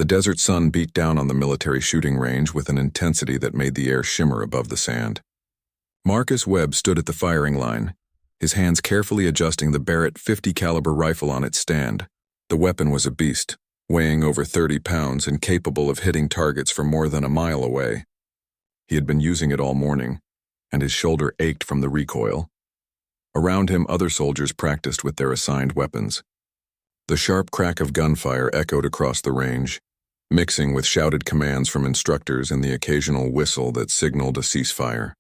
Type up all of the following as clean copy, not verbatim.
desert sun beat down on the military shooting range with an intensity that made the air shimmer above the sand. Marcus Webb stood at the firing line, his hands carefully adjusting the Barrett .50 caliber rifle on its stand. The weapon was a beast, weighing over 30 pounds and capable of hitting targets from more than a mile away. He had been using it all morning, and his shoulder ached from the recoil. Around him, other soldiers practiced with their assigned weapons. The sharp crack of gunfire echoed across the range, mixing with shouted commands from instructors and the occasional whistle that signaled a ceasefire.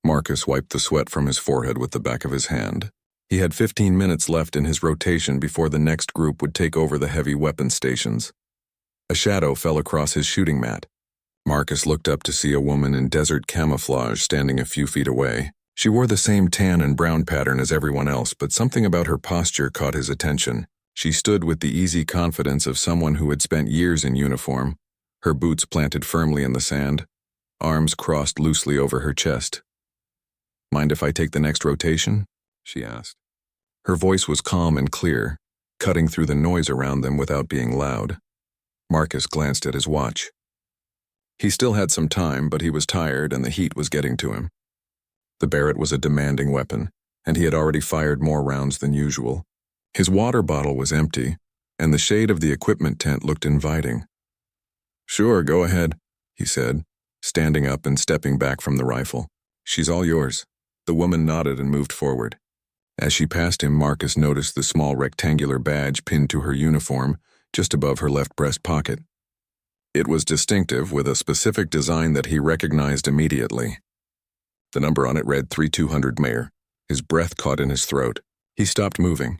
Marcus wiped the sweat from his forehead with the back of his hand. He had 15 minutes left in his rotation before the next group would take over the heavy weapons stations. A shadow fell across his shooting mat. Marcus looked up to see a woman in desert camouflage standing a few feet away. She wore the same tan and brown pattern as everyone else, but something about her posture caught his attention. She stood with the easy confidence of someone who had spent years in uniform, her boots planted firmly in the sand, arms crossed loosely over her chest. "Mind if I take the next rotation?" she asked. Her voice was calm and clear, cutting through the noise around them without being loud. Marcus glanced at his watch. He still had some time, but he was tired and the heat was getting to him. The Barrett was a demanding weapon, and he had already fired more rounds than usual. His water bottle was empty, and the shade of the equipment tent looked inviting. "Sure, go ahead," he said, standing up and stepping back from the rifle. "She's all yours." The woman nodded and moved forward. As she passed him, Marcus noticed the small rectangular badge pinned to her uniform just above her left breast pocket. It was distinctive, with a specific design that he recognized immediately. The number on it read 3200 Mayor. His breath caught in his throat. He stopped moving,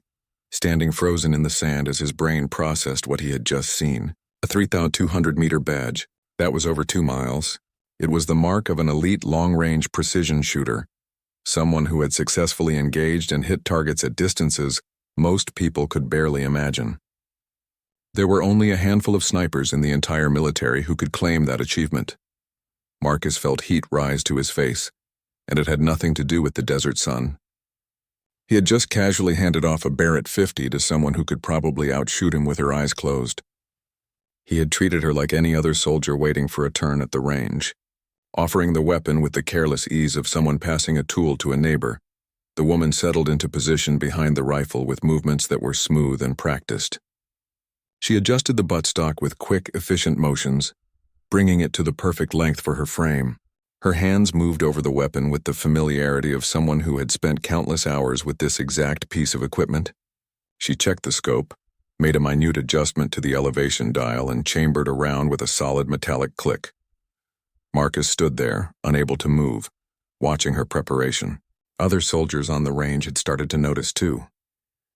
standing frozen in the sand as his brain processed what he had just seen. A 3,200-meter badge. That was over 2 miles. It was the mark of an elite long-range precision shooter, someone who had successfully engaged and hit targets at distances most people could barely imagine. There were only a handful of snipers in the entire military who could claim that achievement. Marcus felt heat rise to his face, and it had nothing to do with the desert sun. He had just casually handed off a Barrett .50 to someone who could probably outshoot him with her eyes closed. He had treated her like any other soldier waiting for a turn at the range, offering the weapon with the careless ease of someone passing a tool to a neighbor. The woman settled into position behind the rifle with movements that were smooth and practiced. She adjusted the buttstock with quick, efficient motions, bringing it to the perfect length for her frame. Her hands moved over the weapon with the familiarity of someone who had spent countless hours with this exact piece of equipment. She checked the scope, made a minute adjustment to the elevation dial, and chambered around with a solid metallic click. Marcus stood there, unable to move, watching her preparation. Other soldiers on the range had started to notice too.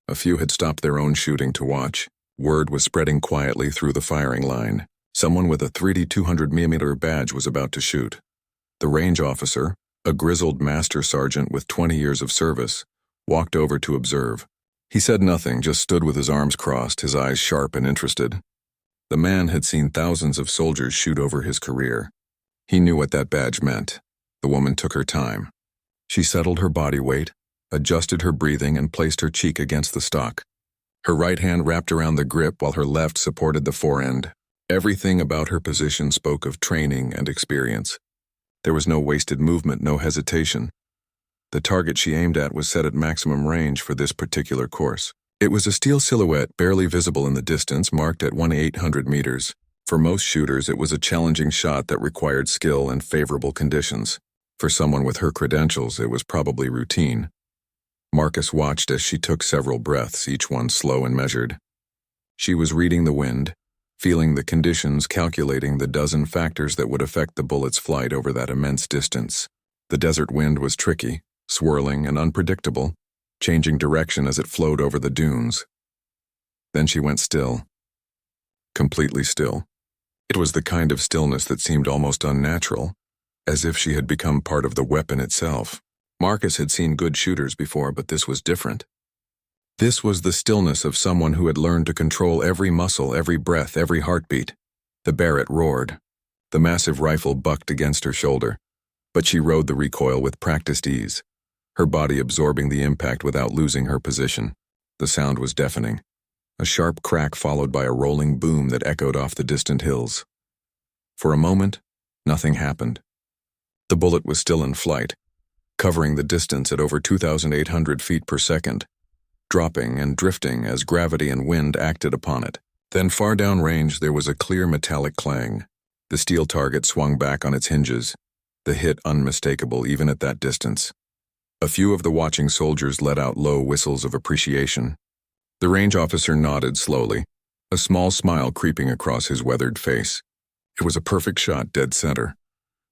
A few had stopped their own shooting to watch. Word was spreading quietly through the firing line. Someone with a 3,200mm badge was about to shoot. The range officer, a grizzled master sergeant with 20 years of service, walked over to observe. He said nothing, just stood with his arms crossed, his eyes sharp and interested. The man had seen thousands of soldiers shoot over his career. He knew what that badge meant. The woman took her time. She settled her body weight, adjusted her breathing, and placed her cheek against the stock. Her right hand wrapped around the grip while her left supported the forend. Everything about her position spoke of training and experience. There was no wasted movement, no hesitation. The target she aimed at was set at maximum range for this particular course. It was a steel silhouette barely visible in the distance, marked at 1,800 meters. For most shooters, it was a challenging shot that required skill and favorable conditions. For someone with her credentials, it was probably routine. Marcus watched as she took several breaths, each one slow and measured. She was reading the wind, feeling the conditions, calculating the dozen factors that would affect the bullet's flight over that immense distance. The desert wind was tricky, swirling and unpredictable, changing direction as it flowed over the dunes. Then she went still. Completely still. It was the kind of stillness that seemed almost unnatural, as if she had become part of the weapon itself. Marcus had seen good shooters before, but this was different. This was the stillness of someone who had learned to control every muscle, every breath, every heartbeat. The Barrett roared. The massive rifle bucked against her shoulder, but she rode the recoil with practiced ease, her body absorbing the impact without losing her position. The sound was deafening. a sharp crack followed by a rolling boom that echoed off the distant hills. For a moment, nothing happened. The bullet was still in flight, covering the distance at over 2,800 feet per second, dropping and drifting as gravity and wind acted upon it. Then far downrange there was a clear metallic clang. The steel target swung back on its hinges, the hit unmistakable even at that distance. A few of the watching soldiers let out low whistles of appreciation. The range officer nodded slowly, a small smile creeping across his weathered face. It was a perfect shot dead center.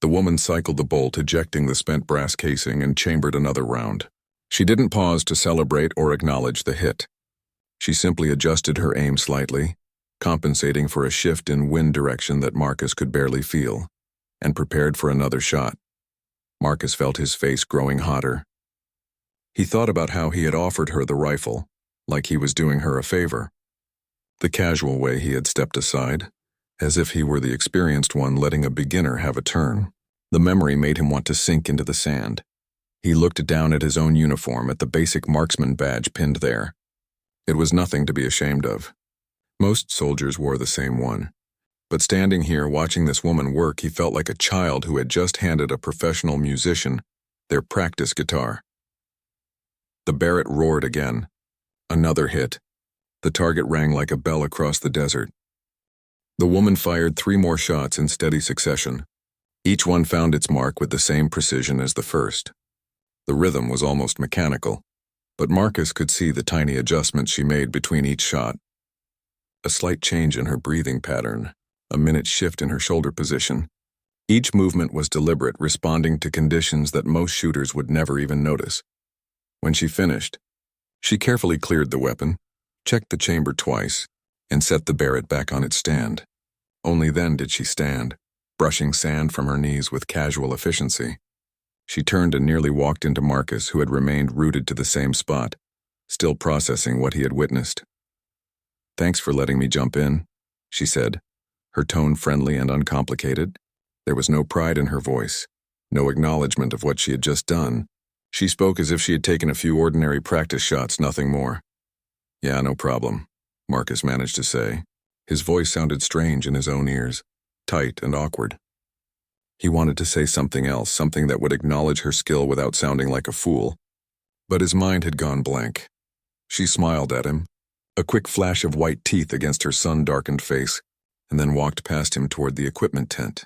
The woman cycled the bolt, ejecting the spent brass casing, and chambered another round. She didn't pause to celebrate or acknowledge the hit. She simply adjusted her aim slightly, compensating for a shift in wind direction that Marcus could barely feel, and prepared for another shot. Marcus felt his face growing hotter. He thought about how he had offered her the rifle, like he was doing her a favor. The casual way he had stepped aside, as if he were the experienced one letting a beginner have a turn. The memory made him want to sink into the sand. He looked down at his own uniform, at the basic marksman badge pinned there. It was nothing to be ashamed of. Most soldiers wore the same one. But standing here watching this woman work, he felt like a child who had just handed a professional musician their practice guitar. The Barrett roared again. Another hit. The target rang like a bell across the desert. The woman fired 3 more shots in steady succession. Each one found its mark with the same precision as the first. The rhythm was almost mechanical, but Marcus could see the tiny adjustments she made between each shot. A slight change in her breathing pattern, a minute shift in her shoulder position. Each movement was deliberate, responding to conditions that most shooters would never even notice. When she finished, she carefully cleared the weapon, checked the chamber twice, and set the Barrett back on its stand. Only then did she stand, brushing sand from her knees with casual efficiency. She turned and nearly walked into Marcus, who had remained rooted to the same spot, still processing what he had witnessed. "Thanks for letting me jump in," she said, her tone friendly and uncomplicated. There was no pride in her voice, no acknowledgement of what she had just done. She spoke as if she had taken a few ordinary practice shots, nothing more. "Yeah, no problem," Marcus managed to say. His voice sounded strange in his own ears, tight and awkward. He wanted to say something else, something that would acknowledge her skill without sounding like a fool. But his mind had gone blank. She smiled at him, a quick flash of white teeth against her sun-darkened face, and then walked past him toward the equipment tent.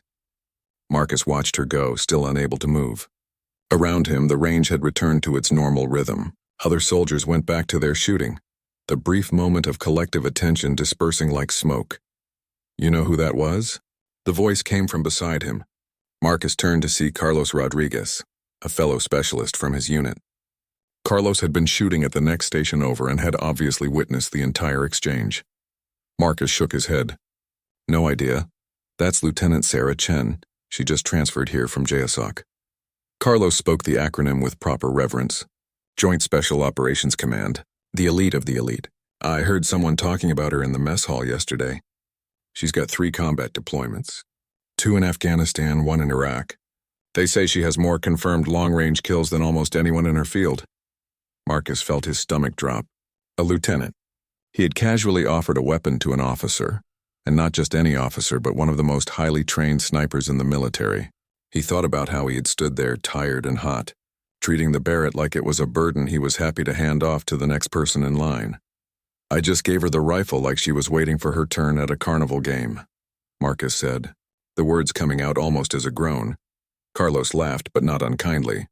Marcus watched her go, still unable to move. Around him, the range had returned to its normal rhythm. Other soldiers went back to their shooting, the brief moment of collective attention dispersing like smoke. "You know who that was?" The voice came from beside him. Marcus turned to see Carlos Rodriguez, a fellow specialist from his unit. Carlos had been shooting at the next station over and had obviously witnessed the entire exchange. Marcus shook his head. "No idea. That's Lieutenant Sarah Chen. She just transferred here from JSOC." Carlos spoke the acronym with proper reverence. Joint Special Operations Command, the elite of the elite. "I heard someone talking about her in the mess hall yesterday. She's got 3 combat deployments, 2 in Afghanistan, 1 in Iraq. They say she has more confirmed long-range kills than almost anyone in her field." Marcus felt his stomach drop. A lieutenant. He had casually offered a weapon to an officer, and not just any officer, but one of the most highly trained snipers in the military. He thought about how he had stood there tired and hot, treating the Barrett like it was a burden he was happy to hand off to the next person in line. "I just gave her the rifle like she was waiting for her turn at a carnival game," Marcus said, the words coming out almost as a groan. Carlos laughed, but not unkindly.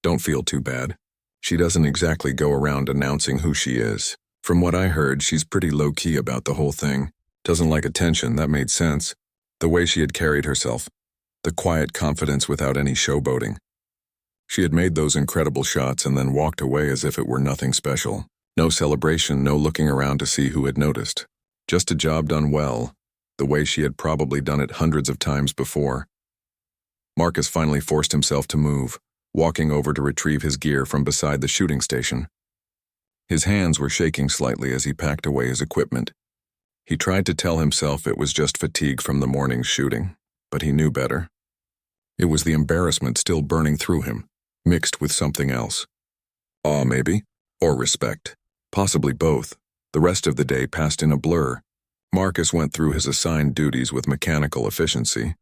"Don't feel too bad. She doesn't exactly go around announcing who she is. From what I heard, she's pretty low-key about the whole thing. Doesn't like attention, that made sense. The way she had carried herself. The quiet confidence without any showboating. She had made those incredible shots and then walked away as if it were nothing special. No celebration, no looking around to see who had noticed. Just a job done well, the way she had probably done it hundreds of times before." Marcus finally forced himself to move, walking over to retrieve his gear from beside the shooting station. His hands were shaking slightly as he packed away his equipment. He tried to tell himself it was just fatigue from the morning's shooting, but he knew better. It was the embarrassment still burning through him, mixed with something else. Awe, maybe, or respect, possibly both. The rest of the day passed in a blur. Marcus went through his assigned duties with mechanical efficiency,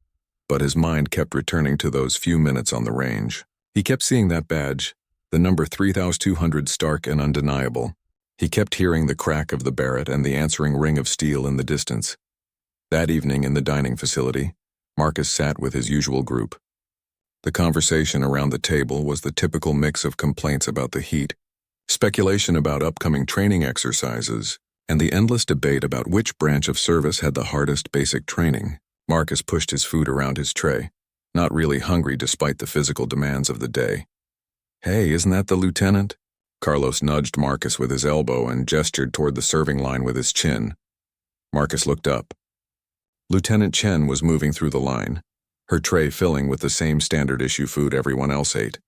but his mind kept returning to those few minutes on the range. He kept seeing that badge, the number 3200, stark and undeniable. He kept hearing the crack of the Barrett and the answering ring of steel in the distance. That evening in the dining facility, Marcus sat with his usual group. The conversation around the table was the typical mix of complaints about the heat, speculation about upcoming training exercises, and the endless debate about which branch of service had the hardest basic training. Marcus pushed his food around his tray, not really hungry despite the physical demands of the day. "Hey, isn't that the lieutenant?" Carlos nudged Marcus with his elbow and gestured toward the serving line with his chin. Marcus looked up. Lieutenant Chen was moving through the line, her tray filling with the same standard-issue food everyone else ate.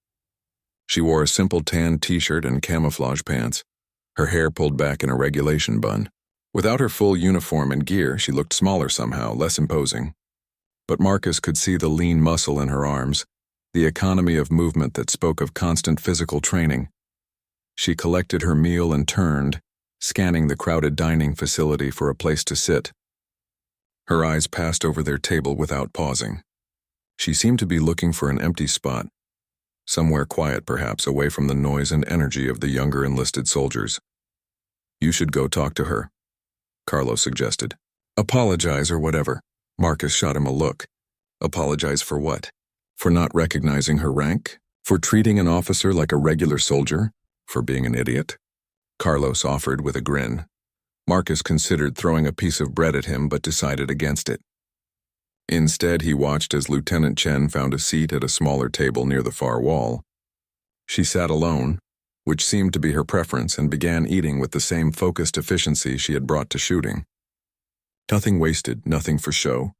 She wore a simple tan t-shirt and camouflage pants, her hair pulled back in a regulation bun. Without her full uniform and gear, she looked smaller somehow, less imposing. But Marcus could see the lean muscle in her arms, the economy of movement that spoke of constant physical training. She collected her meal and turned, scanning the crowded dining facility for a place to sit. Her eyes passed over their table without pausing. She seemed to be looking for an empty spot, somewhere quiet perhaps, away from the noise and energy of the younger enlisted soldiers. "You should go talk to her," Carlos suggested. "Apologize or whatever." Marcus shot him a look. Apologize for what? For not recognizing her rank? For treating an officer like a regular soldier? For being an idiot? Carlos offered with a grin. Marcus considered throwing a piece of bread at him but decided against it. Instead, he watched as Lieutenant Chen found a seat at a smaller table near the far wall. She sat alone, which seemed to be her preference, and began eating with the same focused efficiency she had brought to shooting. "Nothing wasted, nothing for show.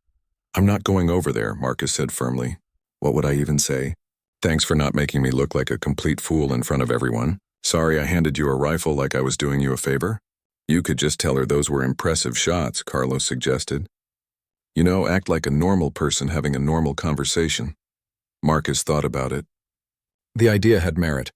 I'm not going over there," Marcus said firmly. "What would I even say? Thanks for not making me look like a complete fool in front of everyone. Sorry I handed you a rifle like I was doing you a favor." "You could just tell her those were impressive shots," Carlos suggested. "You know, act like a normal person having a normal conversation." Marcus thought about it. The idea had merit.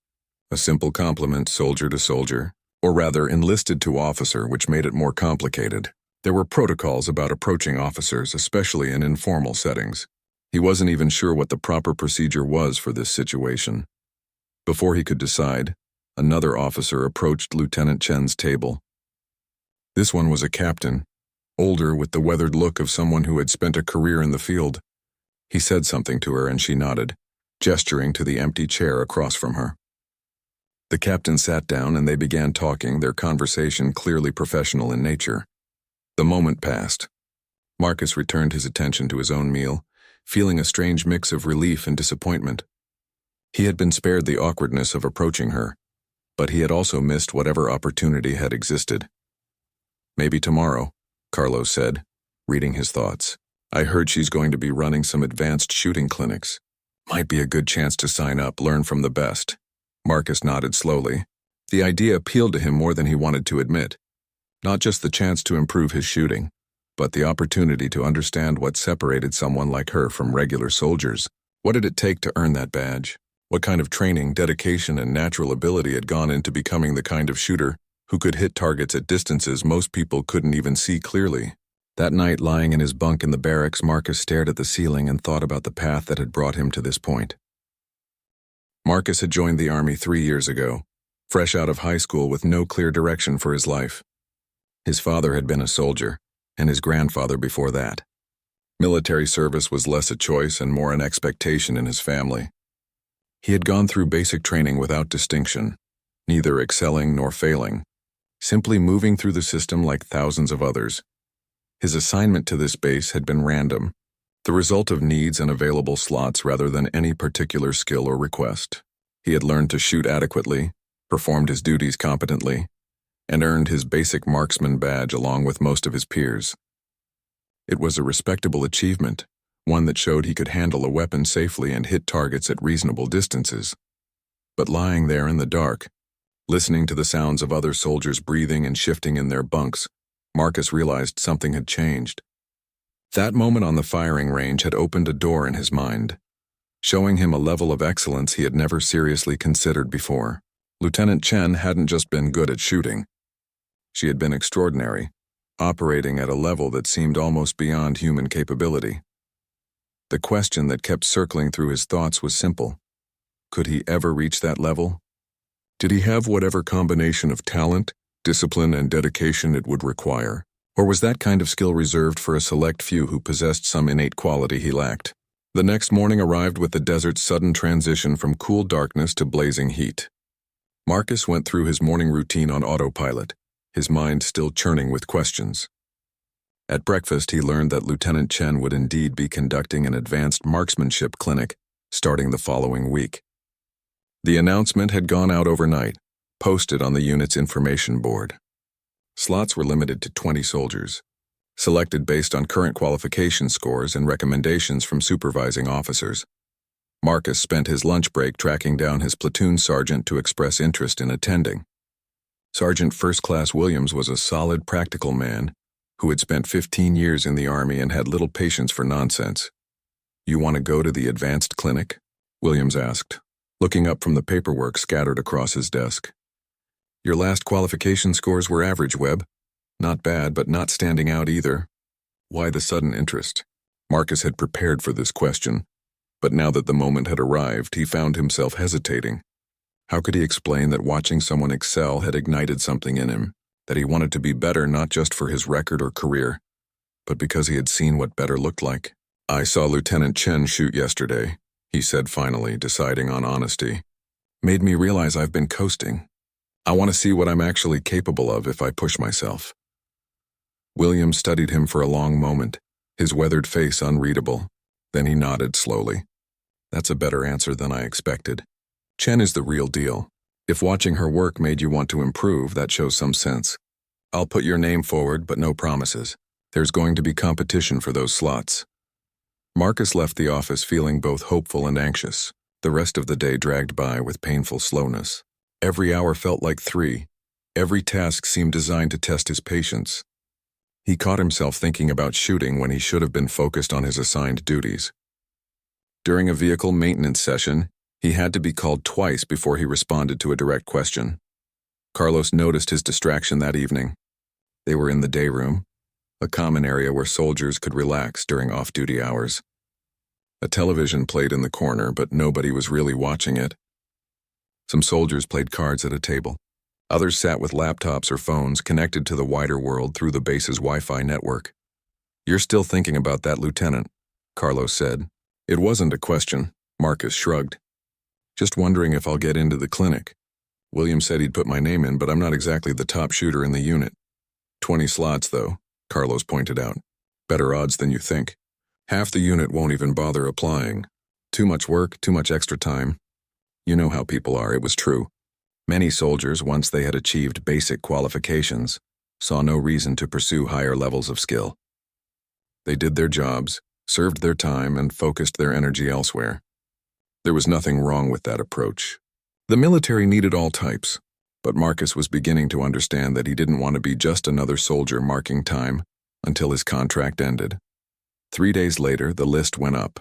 A simple compliment, soldier to soldier, or rather enlisted to officer, which made it more complicated. There were protocols about approaching officers, especially in informal settings. He wasn't even sure what the proper procedure was for this situation. Before he could decide, another officer approached Lieutenant Chen's table. This one was a captain, older with the weathered look of someone who had spent a career in the field. He said something to her and she nodded, gesturing to the empty chair across from her. The captain sat down and they began talking, their conversation clearly professional in nature. The moment passed. Marcus returned his attention to his own meal, feeling a strange mix of relief and disappointment. He had been spared the awkwardness of approaching her, but he had also missed whatever opportunity had existed. "Maybe tomorrow," Carlos said, reading his thoughts. "I heard she's going to be running some advanced shooting clinics. Might be a good chance to sign up, learn from the best." Marcus nodded slowly. The idea appealed to him more than he wanted to admit. Not just the chance to improve his shooting, but the opportunity to understand what separated someone like her from regular soldiers. What did it take to earn that badge? What kind of training, dedication, and natural ability had gone into becoming the kind of shooter who could hit targets at distances most people couldn't even see clearly? That night, lying in his bunk in the barracks, Marcus stared at the ceiling and thought about the path that had brought him to this point. Marcus had joined the Army 3 years ago, fresh out of high school with no clear direction for his life. His father had been a soldier, and his grandfather before that. Military service was less a choice and more an expectation in his family. He had gone through basic training without distinction, neither excelling nor failing, simply moving through the system like thousands of others. His assignment to this base had been random, the result of needs and available slots rather than any particular skill or request. He had learned to shoot adequately, performed his duties competently, and earned his basic marksman badge along with most of his peers. It was a respectable achievement, one that showed he could handle a weapon safely and hit targets at reasonable distances. But lying there in the dark, listening to the sounds of other soldiers breathing and shifting in their bunks, Marcus realized something had changed. That moment on the firing range had opened a door in his mind, showing him a level of excellence he had never seriously considered before. Lieutenant Chen hadn't just been good at shooting. She had been extraordinary, operating at a level that seemed almost beyond human capability. The question that kept circling through his thoughts was simple. Could he ever reach that level? Did he have whatever combination of talent, discipline, and dedication it would require? Or was that kind of skill reserved for a select few who possessed some innate quality he lacked? The next morning arrived with the desert's sudden transition from cool darkness to blazing heat. Marcus went through his morning routine on autopilot, his mind still churning with questions. At breakfast, he learned that Lieutenant Chen would indeed be conducting an advanced marksmanship clinic starting the following week. The announcement had gone out overnight, posted on the unit's information board. Slots were limited to 20 soldiers, selected based on current qualification scores and recommendations from supervising officers. Marcus spent his lunch break tracking down his platoon sergeant to express interest in attending. Sergeant First Class Williams was a solid, practical man who had spent 15 years in the Army and had little patience for nonsense. "You want to go to the advanced clinic?" Williams asked, looking up from the paperwork scattered across his desk. "Your last qualification scores were average, Webb. Not bad, but not standing out either." Why the sudden interest? Marcus had prepared for this question, but now that the moment had arrived, he found himself hesitating. How could he explain that watching someone excel had ignited something in him, that he wanted to be better not just for his record or career, but because he had seen what better looked like? "I saw Lieutenant Chen shoot yesterday," he said finally, deciding on honesty. "Made me realize I've been coasting. I want to see what I'm actually capable of if I push myself." William studied him for a long moment, his weathered face unreadable. Then he nodded slowly. "That's a better answer than I expected. Chen is the real deal. If watching her work made you want to improve, that shows some sense. I'll put your name forward, but no promises. There's going to be competition for those slots." Marcus left the office feeling both hopeful and anxious. The rest of the day dragged by with painful slowness. Every hour felt like 3. Every task seemed designed to test his patience. He caught himself thinking about shooting when he should have been focused on his assigned duties. During a vehicle maintenance session, he had to be called twice before he responded to a direct question. Carlos noticed his distraction that evening. They were in the day room, a common area where soldiers could relax during off-duty hours. A television played in the corner, but nobody was really watching it. Some soldiers played cards at a table. Others sat with laptops or phones connected to the wider world through the base's Wi-Fi network. "You're still thinking about that, Lieutenant," Carlos said. It wasn't a question. Marcus shrugged. "Just wondering if I'll get into the clinic. William said he'd put my name in, but I'm not exactly the top shooter in the unit." 20 slots, though, Carlos pointed out. "Better odds than you think. Half the unit won't even bother applying. Too much work, too much extra time. You know how people are." It was true. Many soldiers, once they had achieved basic qualifications, saw no reason to pursue higher levels of skill. They did their jobs, served their time, and focused their energy elsewhere. There was nothing wrong with that approach. The military needed all types, but Marcus was beginning to understand that he didn't want to be just another soldier marking time until his contract ended. 3 days later, the list went up.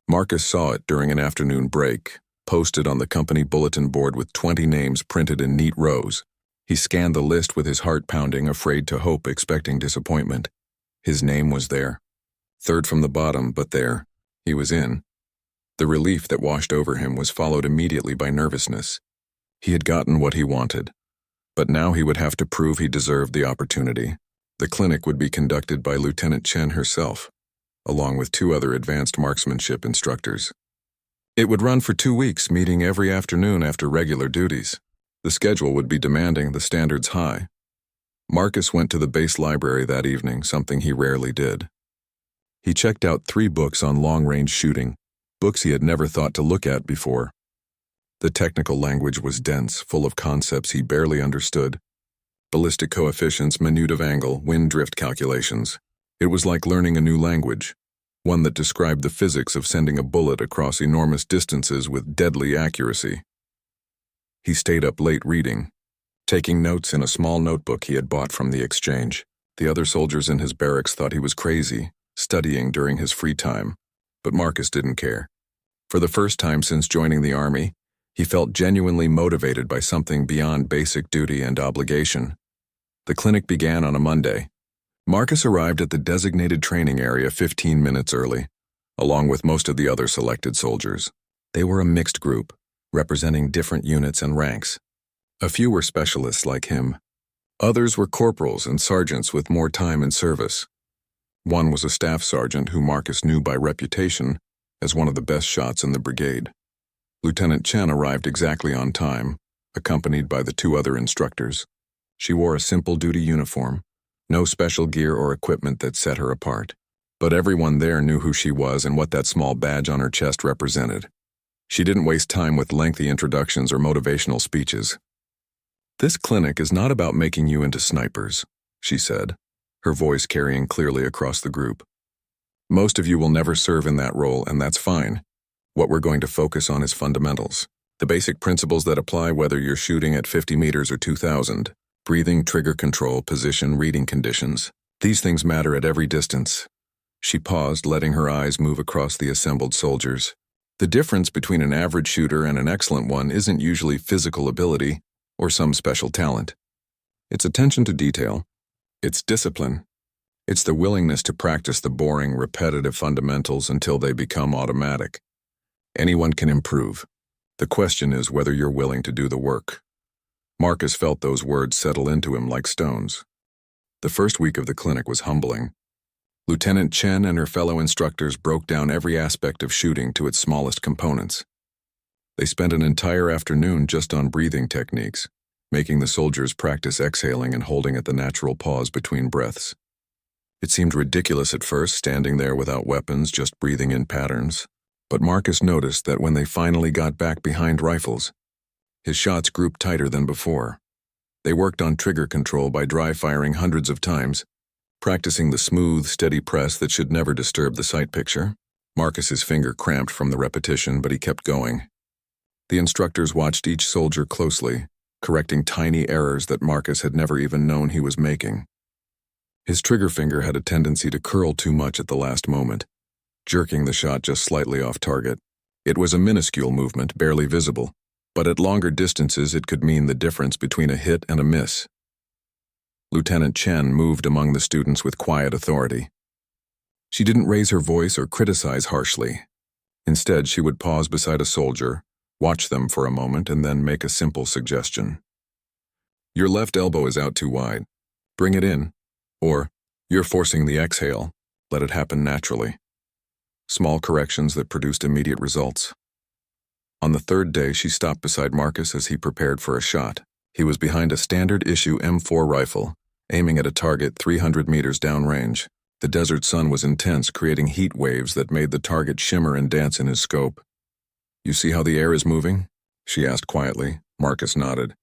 Marcus saw it during an afternoon break, posted on the company bulletin board with 20 names printed in neat rows. He scanned the list with his heart pounding, afraid to hope, expecting disappointment. His name was there. Third from the bottom, but there. He was in. The relief that washed over him was followed immediately by nervousness. He had gotten what he wanted, but now he would have to prove he deserved the opportunity. The clinic would be conducted by Lieutenant Chen herself, along with 2 other advanced marksmanship instructors. It would run for 2 weeks, meeting every afternoon after regular duties. The schedule would be demanding, the standards high. Marcus went to the base library that evening, something he rarely did. He checked out 3 books on long-range shooting, books he had never thought to look at before. The technical language was dense, full of concepts he barely understood. Ballistic coefficients, minute of angle, wind drift calculations. It was like learning a new language, one that described the physics of sending a bullet across enormous distances with deadly accuracy. He stayed up late reading, taking notes in a small notebook he had bought from the exchange. The other soldiers in his barracks thought he was crazy, studying during his free time, but Marcus didn't care. For the first time since joining the Army, he felt genuinely motivated by something beyond basic duty and obligation. The clinic began on a Monday. Marcus arrived at the designated training area 15 minutes early, along with most of the other selected soldiers. They were a mixed group, representing different units and ranks. A few were specialists like him. Others were corporals and sergeants with more time in service. One was a staff sergeant who Marcus knew by reputation as one of the best shots in the brigade. Lieutenant Chen arrived exactly on time, accompanied by the two other instructors. She wore a simple duty uniform, no special gear or equipment that set her apart. But everyone there knew who she was and what that small badge on her chest represented. She didn't waste time with lengthy introductions or motivational speeches. "This clinic is not about making you into snipers," she said, her voice carrying clearly across the group. "Most of you will never serve in that role, and that's fine. What we're going to focus on is fundamentals, the basic principles that apply whether you're shooting at 50 meters or 2,000. Breathing, trigger control, position, reading conditions. These things matter at every distance." She paused, letting her eyes move across the assembled soldiers. The difference between an average shooter and an excellent one isn't usually physical ability or some special talent. It's attention to detail. It's discipline. It's the willingness to practice the boring, repetitive fundamentals until they become automatic. Anyone can improve. The question is whether you're willing to do the work. Marcus felt those words settle into him like stones. The first week of the clinic was humbling. Lieutenant Chen and her fellow instructors broke down every aspect of shooting to its smallest components. They spent an entire afternoon just on breathing techniques, making the soldiers practice exhaling and holding at the natural pause between breaths. It seemed ridiculous at first, standing there without weapons, just breathing in patterns. But Marcus noticed that when they finally got back behind rifles, his shots grouped tighter than before. They worked on trigger control by dry firing hundreds of times, practicing the smooth, steady press that should never disturb the sight picture. Marcus's finger cramped from the repetition, but he kept going. The instructors watched each soldier closely, correcting tiny errors that Marcus had never even known he was making. His trigger finger had a tendency to curl too much at the last moment, jerking the shot just slightly off target. It was a minuscule movement, barely visible, but at longer distances it could mean the difference between a hit and a miss. Lieutenant Chen moved among the students with quiet authority. She didn't raise her voice or criticize harshly. Instead, she would pause beside a soldier, watch them for a moment, and then make a simple suggestion. "Your left elbow is out too wide. Bring it in." Or, "You're forcing the exhale. Let it happen naturally." Small corrections that produced immediate results. On the third day, she stopped beside Marcus as he prepared for a shot. He was behind a standard-issue M4 rifle, aiming at a target 300 meters downrange. The desert sun was intense, creating heat waves that made the target shimmer and dance in his scope. "You see how the air is moving?" she asked quietly. Marcus nodded.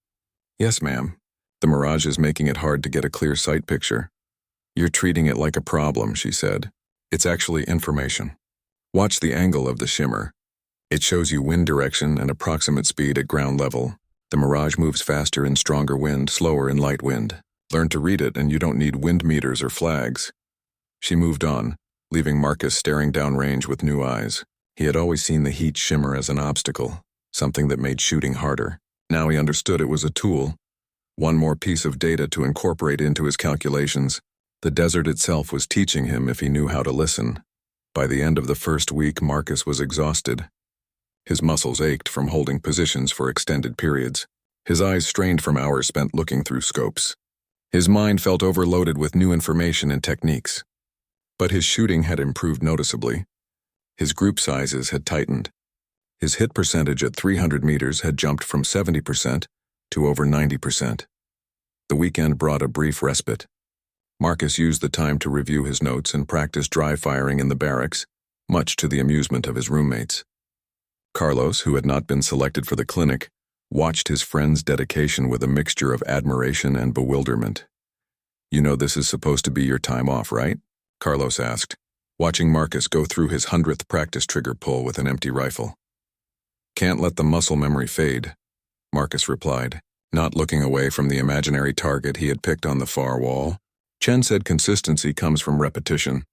"Yes, ma'am. The mirage is making it hard to get a clear sight picture." "You're treating it like a problem," she said. "It's actually information. Watch the angle of the shimmer. It shows you wind direction and approximate speed at ground level. The mirage moves faster in stronger wind, slower in light wind. Learn to read it and you don't need wind meters or flags." She moved on, leaving Marcus staring downrange with new eyes. He had always seen the heat shimmer as an obstacle, something that made shooting harder. Now he understood it was a tool, one more piece of data to incorporate into his calculations. The desert itself was teaching him if he knew how to listen. By the end of the first week, Marcus was exhausted. His muscles ached from holding positions for extended periods. His eyes strained from hours spent looking through scopes. His mind felt overloaded with new information and techniques. But his shooting had improved noticeably. His group sizes had tightened. His hit percentage at 300 meters had jumped from 70% to over 90%. The weekend brought a brief respite. Marcus used the time to review his notes and practice dry firing in the barracks, much to the amusement of his roommates. Carlos, who had not been selected for the clinic, watched his friend's dedication with a mixture of admiration and bewilderment. "You know this is supposed to be your time off, right?" Carlos asked, watching Marcus go through his 100th practice trigger pull with an empty rifle. "Can't let the muscle memory fade," Marcus replied, not looking away from the imaginary target he had picked on the far wall. "Chen said consistency comes from repetition.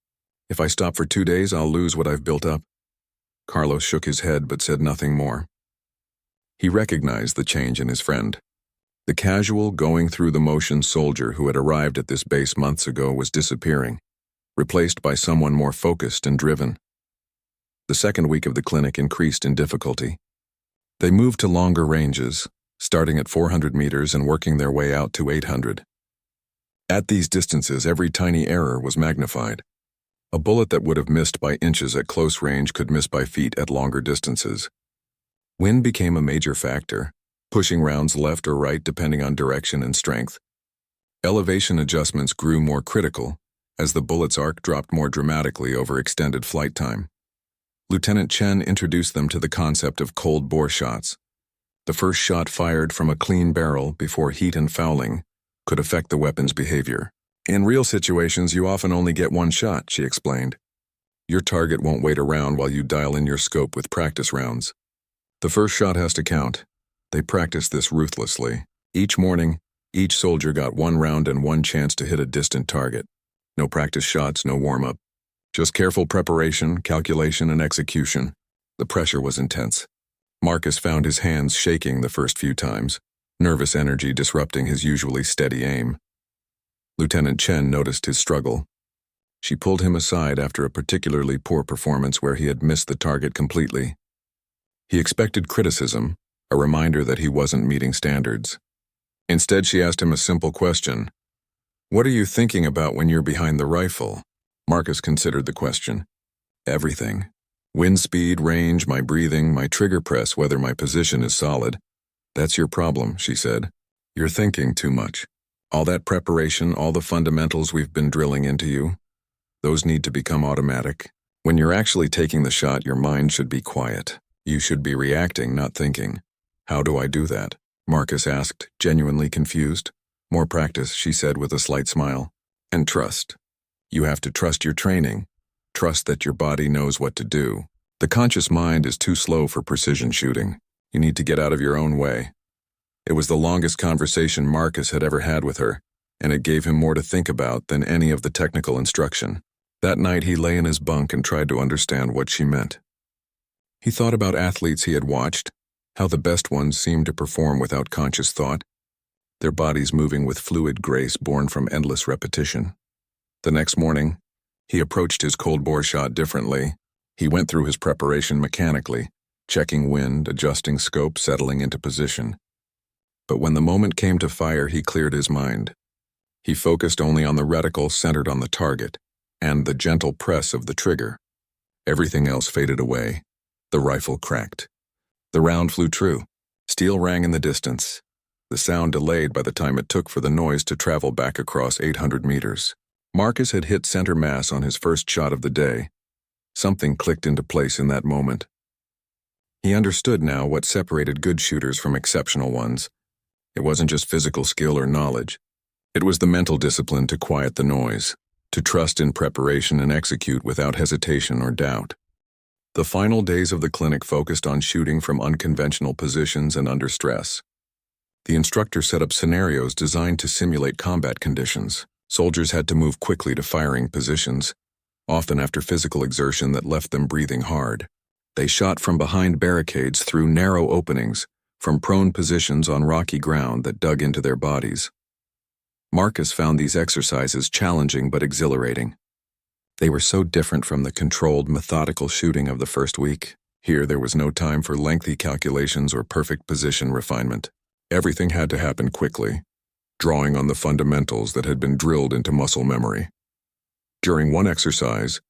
If I stop for 2 days, I'll lose what I've built up." Carlos shook his head but said nothing more. He recognized the change in his friend. The casual, going-through-the-motions soldier who had arrived at this base months ago was disappearing, replaced by someone more focused and driven. The second week of the clinic increased in difficulty. They moved to longer ranges, starting at 400 meters and working their way out to 800. At these distances, every tiny error was magnified. A bullet that would have missed by inches at close range could miss by feet at longer distances. Wind became a major factor, pushing rounds left or right depending on direction and strength. Elevation adjustments grew more critical as the bullet's arc dropped more dramatically over extended flight time. Lieutenant Chen introduced them to the concept of cold bore shots. The first shot fired from a clean barrel before heat and fouling could affect the weapon's behavior. In real situations, you often only get one shot, she explained. Your target won't wait around while you dial in your scope with practice rounds. The first shot has to count. They practiced this ruthlessly. Each morning, each soldier got one round and one chance to hit a distant target. No practice shots, no warm-up. Just careful preparation, calculation, and execution. The pressure was intense. Marcus found his hands shaking the first few times, nervous energy disrupting his usually steady aim. Lieutenant Chen noticed his struggle. She pulled him aside after a particularly poor performance where he had missed the target completely. He expected criticism, a reminder that he wasn't meeting standards. Instead, she asked him a simple question. "What are you thinking about when you're behind the rifle?" Marcus considered the question. "Everything. Wind speed, range, my breathing, my trigger press, whether my position is solid." "That's your problem," she said. "You're thinking too much. All that preparation, all the fundamentals we've been drilling into you, those need to become automatic. When you're actually taking the shot, your mind should be quiet. You should be reacting, not thinking." "How do I do that?" Marcus asked, genuinely confused. "More practice," she said with a slight smile. "And trust. You have to trust your training. Trust that your body knows what to do. The conscious mind is too slow for precision shooting. You need to get out of your own way." It was the longest conversation Marcus had ever had with her, and it gave him more to think about than any of the technical instruction. That night he lay in his bunk and tried to understand what she meant. He thought about athletes he had watched, how the best ones seemed to perform without conscious thought, their bodies moving with fluid grace born from endless repetition. The next morning, he approached his cold bore shot differently. He went through his preparation mechanically, checking wind, adjusting scope, settling into position. But when the moment came to fire, he cleared his mind. He focused only on the reticle centered on the target and the gentle press of the trigger. Everything else faded away. The rifle cracked. The round flew true. Steel rang in the distance. The sound delayed by the time it took for the noise to travel back across 800 meters. Marcus had hit center mass on his first shot of the day. Something clicked into place in that moment. He understood now what separated good shooters from exceptional ones. It wasn't just physical skill or knowledge. It was the mental discipline to quiet the noise, to trust in preparation and execute without hesitation or doubt. The final days of the clinic focused on shooting from unconventional positions and under stress. The instructor set up scenarios designed to simulate combat conditions. Soldiers had to move quickly to firing positions, often after physical exertion that left them breathing hard. They shot from behind barricades through narrow openings, from prone positions on rocky ground that dug into their bodies. Marcus found these exercises challenging but exhilarating. They were so different from the controlled, methodical shooting of the first week. Here there was no time for lengthy calculations or perfect position refinement. Everything had to happen quickly, drawing on the fundamentals that had been drilled into muscle memory. During one exercise,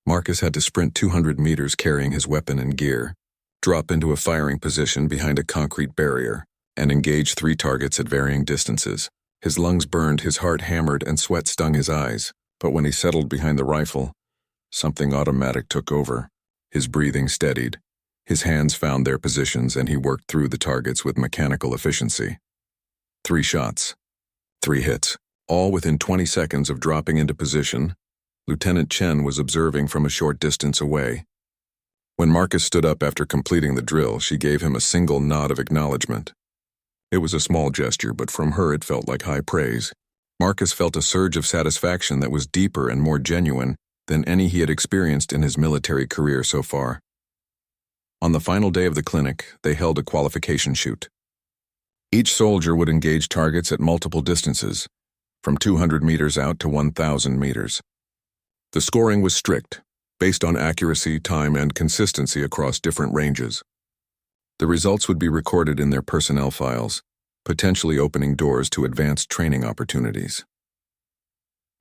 Marcus had to sprint 200 meters carrying his weapon and gear, drop into a firing position behind a concrete barrier, and engage 3 targets at varying distances. His lungs burned, his heart hammered, and sweat stung his eyes. But when he settled behind the rifle, something automatic took over. His breathing steadied. His hands found their positions, and he worked through the targets with mechanical efficiency. 3 shots. 3 hits. All within 20 seconds of dropping into position. Lieutenant Chen was observing from a short distance away. When Marcus stood up after completing the drill, she gave him a single nod of acknowledgement. It was a small gesture, but from her it felt like high praise. Marcus felt a surge of satisfaction that was deeper and more genuine than any he had experienced in his military career so far. On the final day of the clinic, they held a qualification shoot. Each soldier would engage targets at multiple distances, from 200 meters out to 1,000 meters. The scoring was strict, based on accuracy, time, and consistency across different ranges. The results would be recorded in their personnel files, potentially opening doors to advanced training opportunities.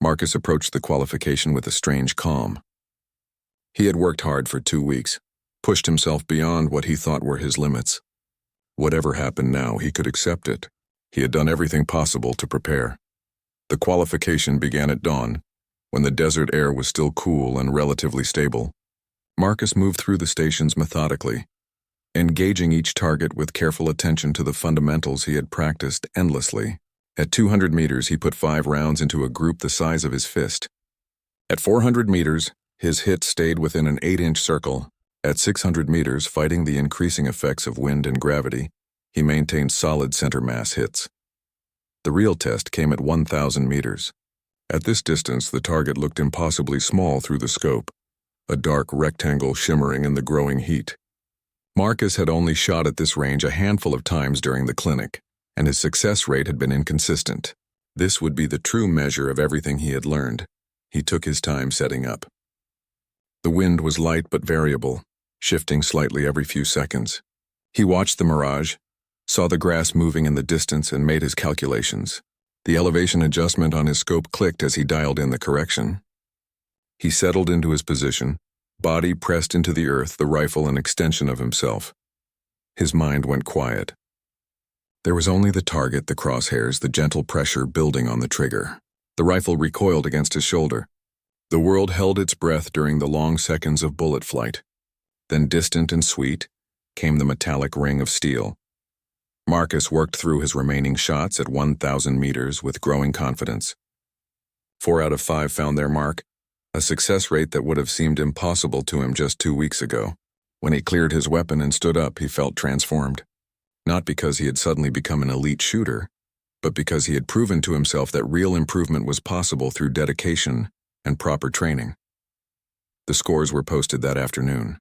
Marcus approached the qualification with a strange calm. He had worked hard for 2 weeks, pushed himself beyond what he thought were his limits. Whatever happened now, he could accept it. He had done everything possible to prepare. The qualification began at dawn, when the desert air was still cool and relatively stable. Marcus moved through the stations methodically, engaging each target with careful attention to the fundamentals he had practiced endlessly. At 200 meters, he put 5 rounds into a group the size of his fist. At 400 meters, his hit stayed within an 8-inch circle. At 600 meters, fighting the increasing effects of wind and gravity, he maintained solid center mass hits. The real test came at 1,000 meters. At this distance, the target looked impossibly small through the scope, a dark rectangle shimmering in the growing heat. Marcus had only shot at this range a handful of times during the clinic, and his success rate had been inconsistent. This would be the true measure of everything he had learned. He took his time setting up. The wind was light but variable, shifting slightly every few seconds. He watched the mirage, saw the grass moving in the distance, and made his calculations. The elevation adjustment on his scope clicked as he dialed in the correction. He settled into his position, body pressed into the earth, the rifle an extension of himself. His mind went quiet. There was only the target, the crosshairs, the gentle pressure building on the trigger. The rifle recoiled against his shoulder. The world held its breath during the long seconds of bullet flight. Then, distant and sweet, came the metallic ring of steel. Marcus worked through his remaining shots at 1,000 meters with growing confidence. 4 out of 5 found their mark, a success rate that would have seemed impossible to him just 2 weeks ago. When he cleared his weapon and stood up, he felt transformed. Not because he had suddenly become an elite shooter, but because he had proven to himself that real improvement was possible through dedication and proper training. The scores were posted that afternoon.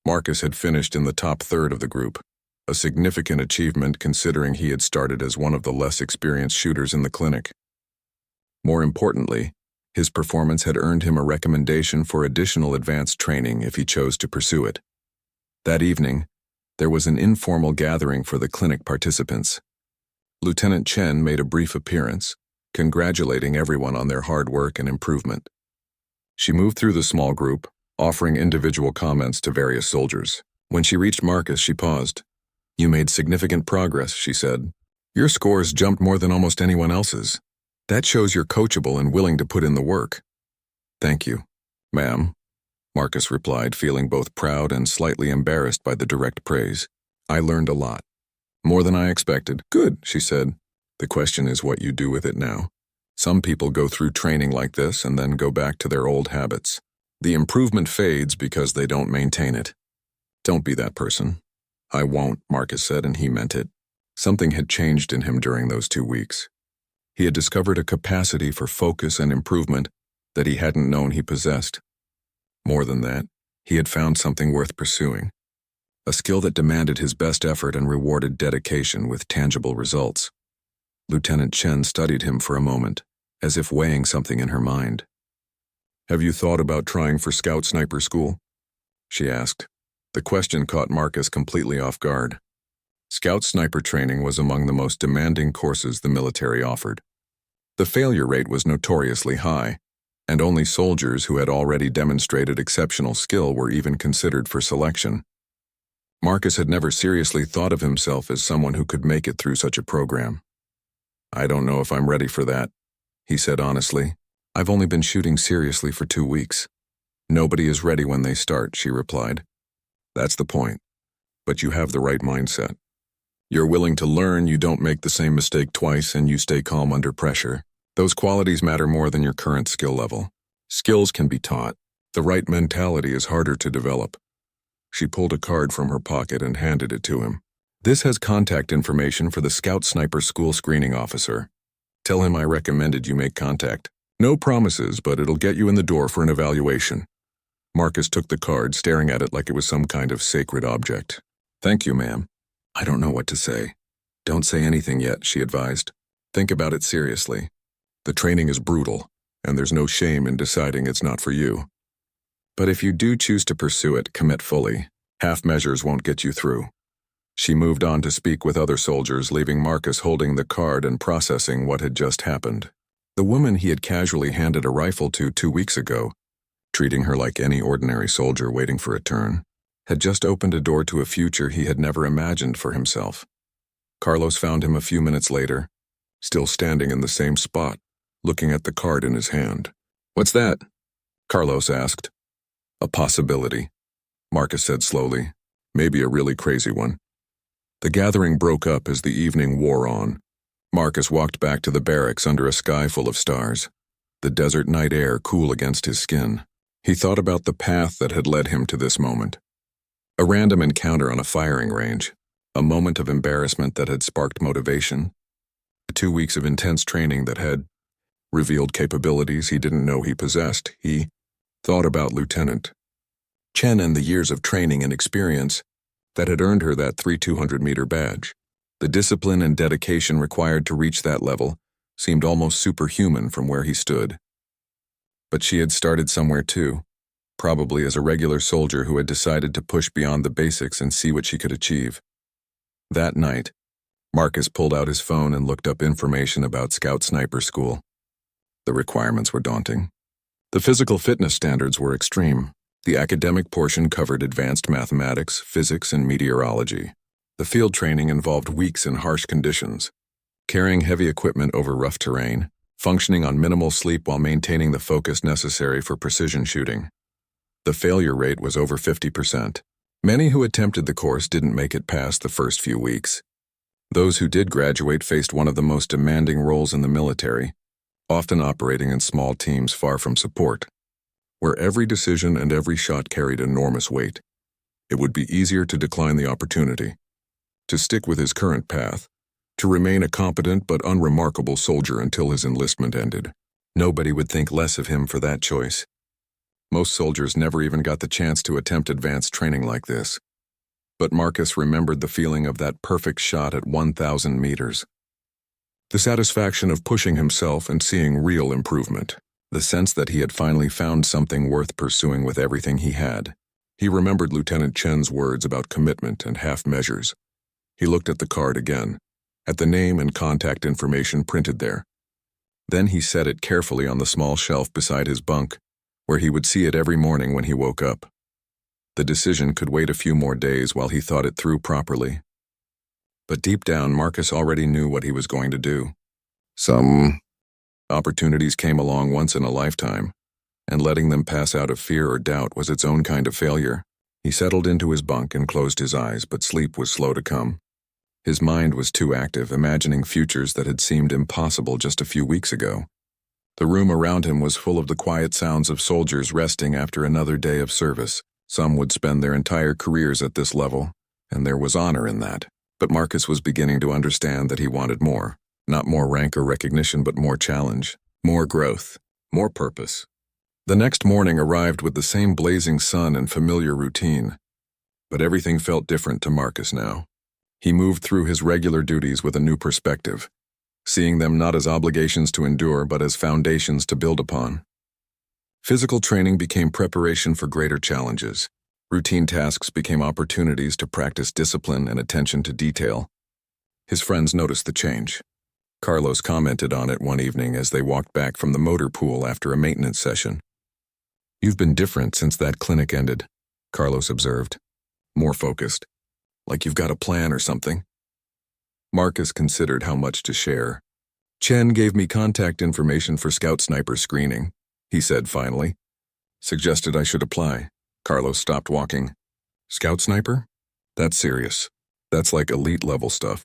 Marcus had finished in the top third of the group, a significant achievement considering he had started as one of the less experienced shooters in the clinic. More importantly, his performance had earned him a recommendation for additional advanced training if he chose to pursue it. That evening, there was an informal gathering for the clinic participants. Lieutenant Chen made a brief appearance, congratulating everyone on their hard work and improvement. She moved through the small group, offering individual comments to various soldiers. When she reached Marcus, she paused. "You made significant progress," she said. "Your scores jumped more than almost anyone else's. That shows you're coachable and willing to put in the work." "Thank you, ma'am," Marcus replied, feeling both proud and slightly embarrassed by the direct praise. "I learned a lot. More than I expected." "Good," she said. "The question is what you do with it now. Some people go through training like this and then go back to their old habits. The improvement fades because they don't maintain it. Don't be that person." "I won't," Marcus said, and he meant it. Something had changed in him during those 2 weeks. He had discovered a capacity for focus and improvement that he hadn't known he possessed. More than that, he had found something worth pursuing, a skill that demanded his best effort and rewarded dedication with tangible results. Lieutenant Chen studied him for a moment, as if weighing something in her mind. "Have you thought about trying for Scout Sniper School?" she asked. The question caught Marcus completely off guard. Scout Sniper training was among the most demanding courses the military offered. The failure rate was notoriously high, and only soldiers who had already demonstrated exceptional skill were even considered for selection. Marcus had never seriously thought of himself as someone who could make it through such a program. "I don't know if I'm ready for that," he said honestly. "I've only been shooting seriously for 2 weeks. Nobody is ready when they start," she replied. "That's the point. But you have the right mindset. You're willing to learn, you don't make the same mistake twice, and you stay calm under pressure. Those qualities matter more than your current skill level. Skills can be taught. The right mentality is harder to develop." She pulled a card from her pocket and handed it to him. "This has contact information for the Scout Sniper School screening officer. Tell him I recommended you make contact. No promises, but it'll get you in the door for an evaluation." Marcus took the card, staring at it like it was some kind of sacred object. "Thank you, ma'am. I don't know what to say." Don't say anything yet, she advised. Think about it seriously. The training is brutal, and there's no shame in deciding it's not for you. But if you do choose to pursue it, commit fully. Half measures won't get you through. She moved on to speak with other soldiers, leaving Marcus holding the card and processing what had just happened. The woman he had casually handed a rifle to 2 weeks ago, treating her like any ordinary soldier waiting for a turn, had just opened a door to a future he had never imagined for himself. Carlos found him a few minutes later, still standing in the same spot, looking at the card in his hand. "What's that?" Carlos asked. "A possibility," Marcus said slowly. "Maybe a really crazy one." The gathering broke up as the evening wore on. Marcus walked back to the barracks under a sky full of stars, the desert night air cool against his skin. He thought about the path that had led him to this moment. A random encounter on a firing range, a moment of embarrassment that had sparked motivation, 2 weeks of intense training that had revealed capabilities he didn't know he possessed. He thought about Lieutenant Chen and the years of training and experience that had earned her that 200-meter badge. The discipline and dedication required to reach that level seemed almost superhuman from where he stood. But she had started somewhere too, probably as a regular soldier who had decided to push beyond the basics and see what she could achieve. That night, Marcus pulled out his phone and looked up information about Scout Sniper School. The requirements were daunting. The physical fitness standards were extreme. The academic portion covered advanced mathematics, physics, and meteorology. The field training involved weeks in harsh conditions, carrying heavy equipment over rough terrain, functioning on minimal sleep while maintaining the focus necessary for precision shooting. The failure rate was over 50%. Many who attempted the course didn't make it past the first few weeks. Those who did graduate faced one of the most demanding roles in the military, often operating in small teams far from support, where every decision and every shot carried enormous weight. It would be easier to decline the opportunity, to stick with his current path, to remain a competent but unremarkable soldier until his enlistment ended. Nobody would think less of him for that choice. Most soldiers never even got the chance to attempt advanced training like this. But Marcus remembered the feeling of that perfect shot at 1,000 meters. The satisfaction of pushing himself and seeing real improvement. The sense that he had finally found something worth pursuing with everything he had. He remembered Lieutenant Chen's words about commitment and half measures. He looked at the card again, at the name and contact information printed there. Then he set it carefully on the small shelf beside his bunk, where he would see it every morning when he woke up. The decision could wait a few more days while he thought it through properly. But deep down, Marcus already knew what he was going to do. Some opportunities came along once in a lifetime, and letting them pass out of fear or doubt was its own kind of failure. He settled into his bunk and closed his eyes, but sleep was slow to come. His mind was too active, imagining futures that had seemed impossible just a few weeks ago. The room around him was full of the quiet sounds of soldiers resting after another day of service. Some would spend their entire careers at this level, and there was honor in that. But Marcus was beginning to understand that he wanted more. Not more rank or recognition, but more challenge, more growth, more purpose. The next morning arrived with the same blazing sun and familiar routine. But everything felt different to Marcus now. He moved through his regular duties with a new perspective, seeing them not as obligations to endure, but as foundations to build upon. Physical training became preparation for greater challenges. Routine tasks became opportunities to practice discipline and attention to detail. His friends noticed the change. Carlos commented on it one evening as they walked back from the motor pool after a maintenance session. "You've been different since that clinic ended," Carlos observed. "More focused. Like you've got a plan or something." Marcus considered how much to share. "Chen gave me contact information for Scout Sniper screening," he said finally. "Suggested I should apply." Carlos stopped walking. "Scout Sniper? That's serious. That's like elite level stuff."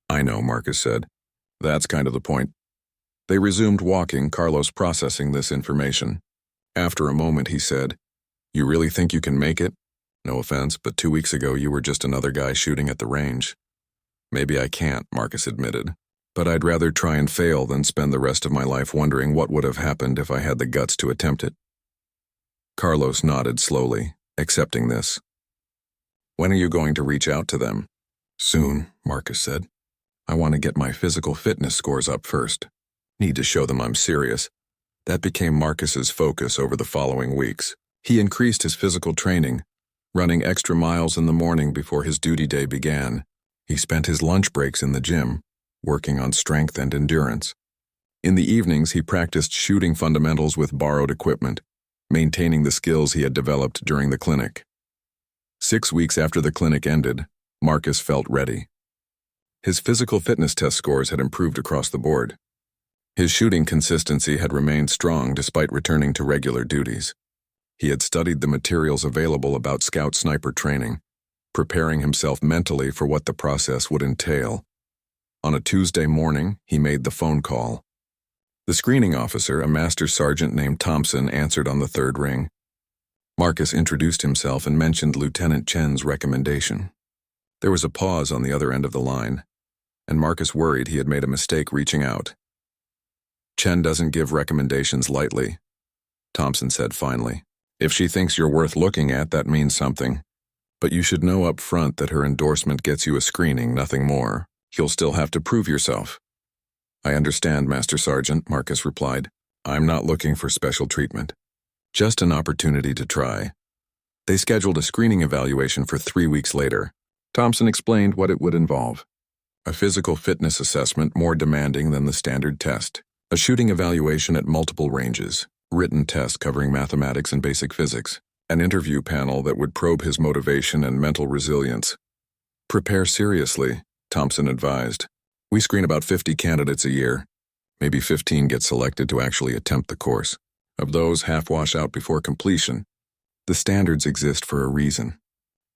"I know," Marcus said. "That's kind of the point." They resumed walking, Carlos processing this information. After a moment, he said, "You really think you can make it? No offense, but 2 weeks ago you were just another guy shooting at the range." "Maybe I can't," Marcus admitted. "But I'd rather try and fail than spend the rest of my life wondering what would have happened if I had the guts to attempt it." Carlos nodded slowly, accepting this. "When are you going to reach out to them?" "Soon," Marcus said. I want to get my physical fitness scores up first. Need to show them I'm serious. That became Marcus's focus over the following weeks. He increased his physical training, running extra miles in the morning before his duty day began. He spent his lunch breaks in the gym, working on strength and endurance. In the evenings, he practiced shooting fundamentals with borrowed equipment, maintaining the skills he had developed during the clinic. 6 weeks after the clinic ended, Marcus felt ready. His physical fitness test scores had improved across the board. His shooting consistency had remained strong despite returning to regular duties. He had studied the materials available about scout sniper training, preparing himself mentally for what the process would entail. On a Tuesday morning, he made the phone call. The screening officer, a master sergeant named Thompson, answered on the third ring. Marcus introduced himself and mentioned Lieutenant Chen's recommendation. There was a pause on the other end of the line, and Marcus worried he had made a mistake reaching out. Chen doesn't give recommendations lightly, Thompson said finally. If she thinks you're worth looking at, that means something. But you should know up front that her endorsement gets you a screening, nothing more. You'll still have to prove yourself. I understand, Master Sergeant, Marcus replied. I'm not looking for special treatment. Just an opportunity to try. They scheduled a screening evaluation for 3 weeks later. Thompson explained what it would involve. A physical fitness assessment more demanding than the standard test. A shooting evaluation at multiple ranges. Written test covering mathematics and basic physics. An interview panel that would probe his motivation and mental resilience. Prepare seriously, Thompson advised. We screen about 50 candidates a year. Maybe 15 get selected to actually attempt the course. Of those, half wash out before completion. The standards exist for a reason.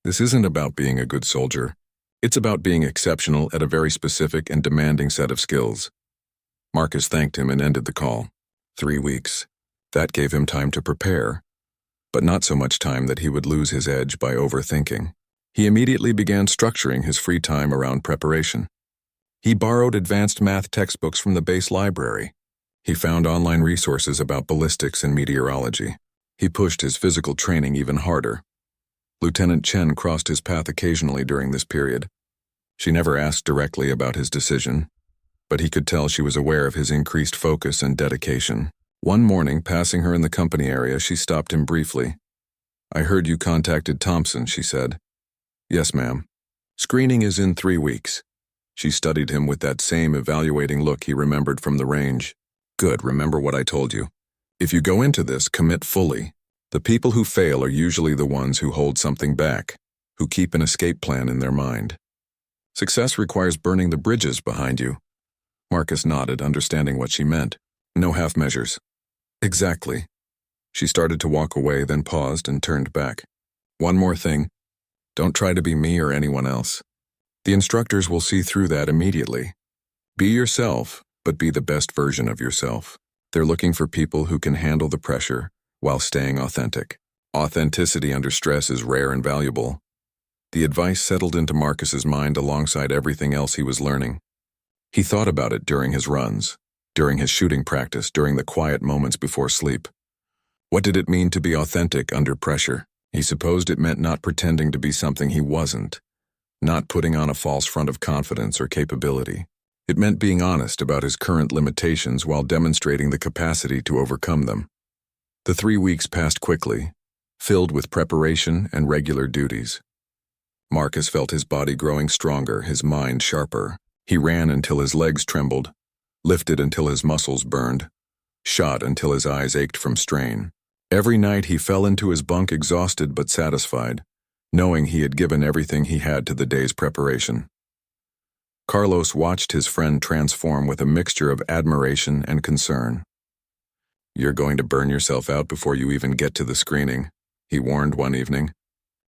This isn't about being a good soldier. It's about being exceptional at a very specific and demanding set of skills. Marcus thanked him and ended the call. 3 weeks. That gave him time to prepare, but not so much time that he would lose his edge by overthinking. He immediately began structuring his free time around preparation. He borrowed advanced math textbooks from the base library. He found online resources about ballistics and meteorology. He pushed his physical training even harder. Lieutenant Chen crossed his path occasionally during this period. She never asked directly about his decision, but he could tell she was aware of his increased focus and dedication. One morning, passing her in the company area, she stopped him briefly. I heard you contacted Thompson, she said. Yes, ma'am. Screening is in 3 weeks. She studied him with that same evaluating look he remembered from the range. Good, remember what I told you. If you go into this, commit fully. The people who fail are usually the ones who hold something back, who keep an escape plan in their mind. Success requires burning the bridges behind you. Marcus nodded, understanding what she meant. No half measures. Exactly. She started to walk away, then paused and turned back. One more thing. Don't try to be me or anyone else. The instructors will see through that immediately. Be yourself, but be the best version of yourself. They're looking for people who can handle the pressure while staying authentic. Authenticity under stress is rare and valuable. The advice settled into Marcus's mind alongside everything else he was learning. He thought about it during his runs, during his shooting practice, during the quiet moments before sleep. What did it mean to be authentic under pressure? He supposed it meant not pretending to be something he wasn't, not putting on a false front of confidence or capability. It meant being honest about his current limitations while demonstrating the capacity to overcome them. The 3 weeks passed quickly, filled with preparation and regular duties. Marcus felt his body growing stronger, his mind sharper. He ran until his legs trembled, lifted until his muscles burned, shot until his eyes ached from strain. Every night he fell into his bunk exhausted but satisfied, knowing he had given everything he had to the day's preparation. Carlos watched his friend transform with a mixture of admiration and concern. You're going to burn yourself out before you even get to the screening, he warned one evening,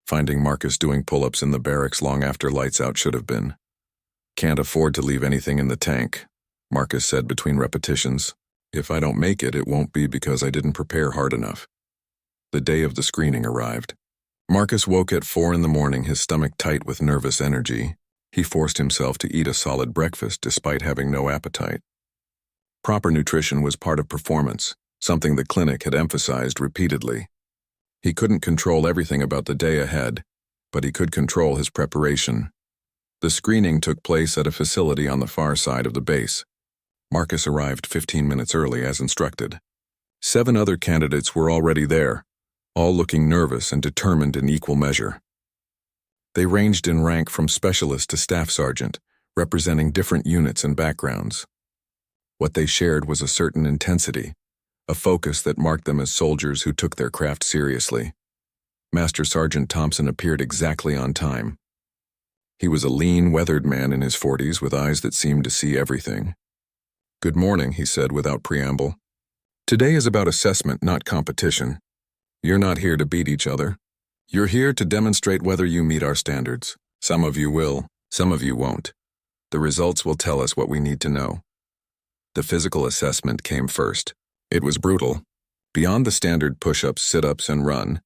finding Marcus doing pull-ups in the barracks long after lights out should have been. Can't afford to leave anything in the tank, Marcus said between repetitions. If I don't make it, it won't be because I didn't prepare hard enough. The day of the screening arrived. Marcus woke at 4 a.m, his stomach tight with nervous energy. He forced himself to eat a solid breakfast despite having no appetite. Proper nutrition was part of performance, something the clinic had emphasized repeatedly. He couldn't control everything about the day ahead, but he could control his preparation. The screening took place at a facility on the far side of the base. Marcus arrived 15 minutes early as instructed. 7 other candidates were already there, all looking nervous and determined in equal measure. They ranged in rank from specialist to staff sergeant, representing different units and backgrounds. What they shared was a certain intensity, a focus that marked them as soldiers who took their craft seriously. Master Sergeant Thompson appeared exactly on time. He was a lean, weathered man in his 40s with eyes that seemed to see everything. "Good morning," he said without preamble. "Today is about assessment, not competition. You're not here to beat each other. You're here to demonstrate whether you meet our standards. Some of you will, some of you won't. The results will tell us what we need to know." The physical assessment came first. It was brutal. Beyond the standard push-ups, sit-ups, and run,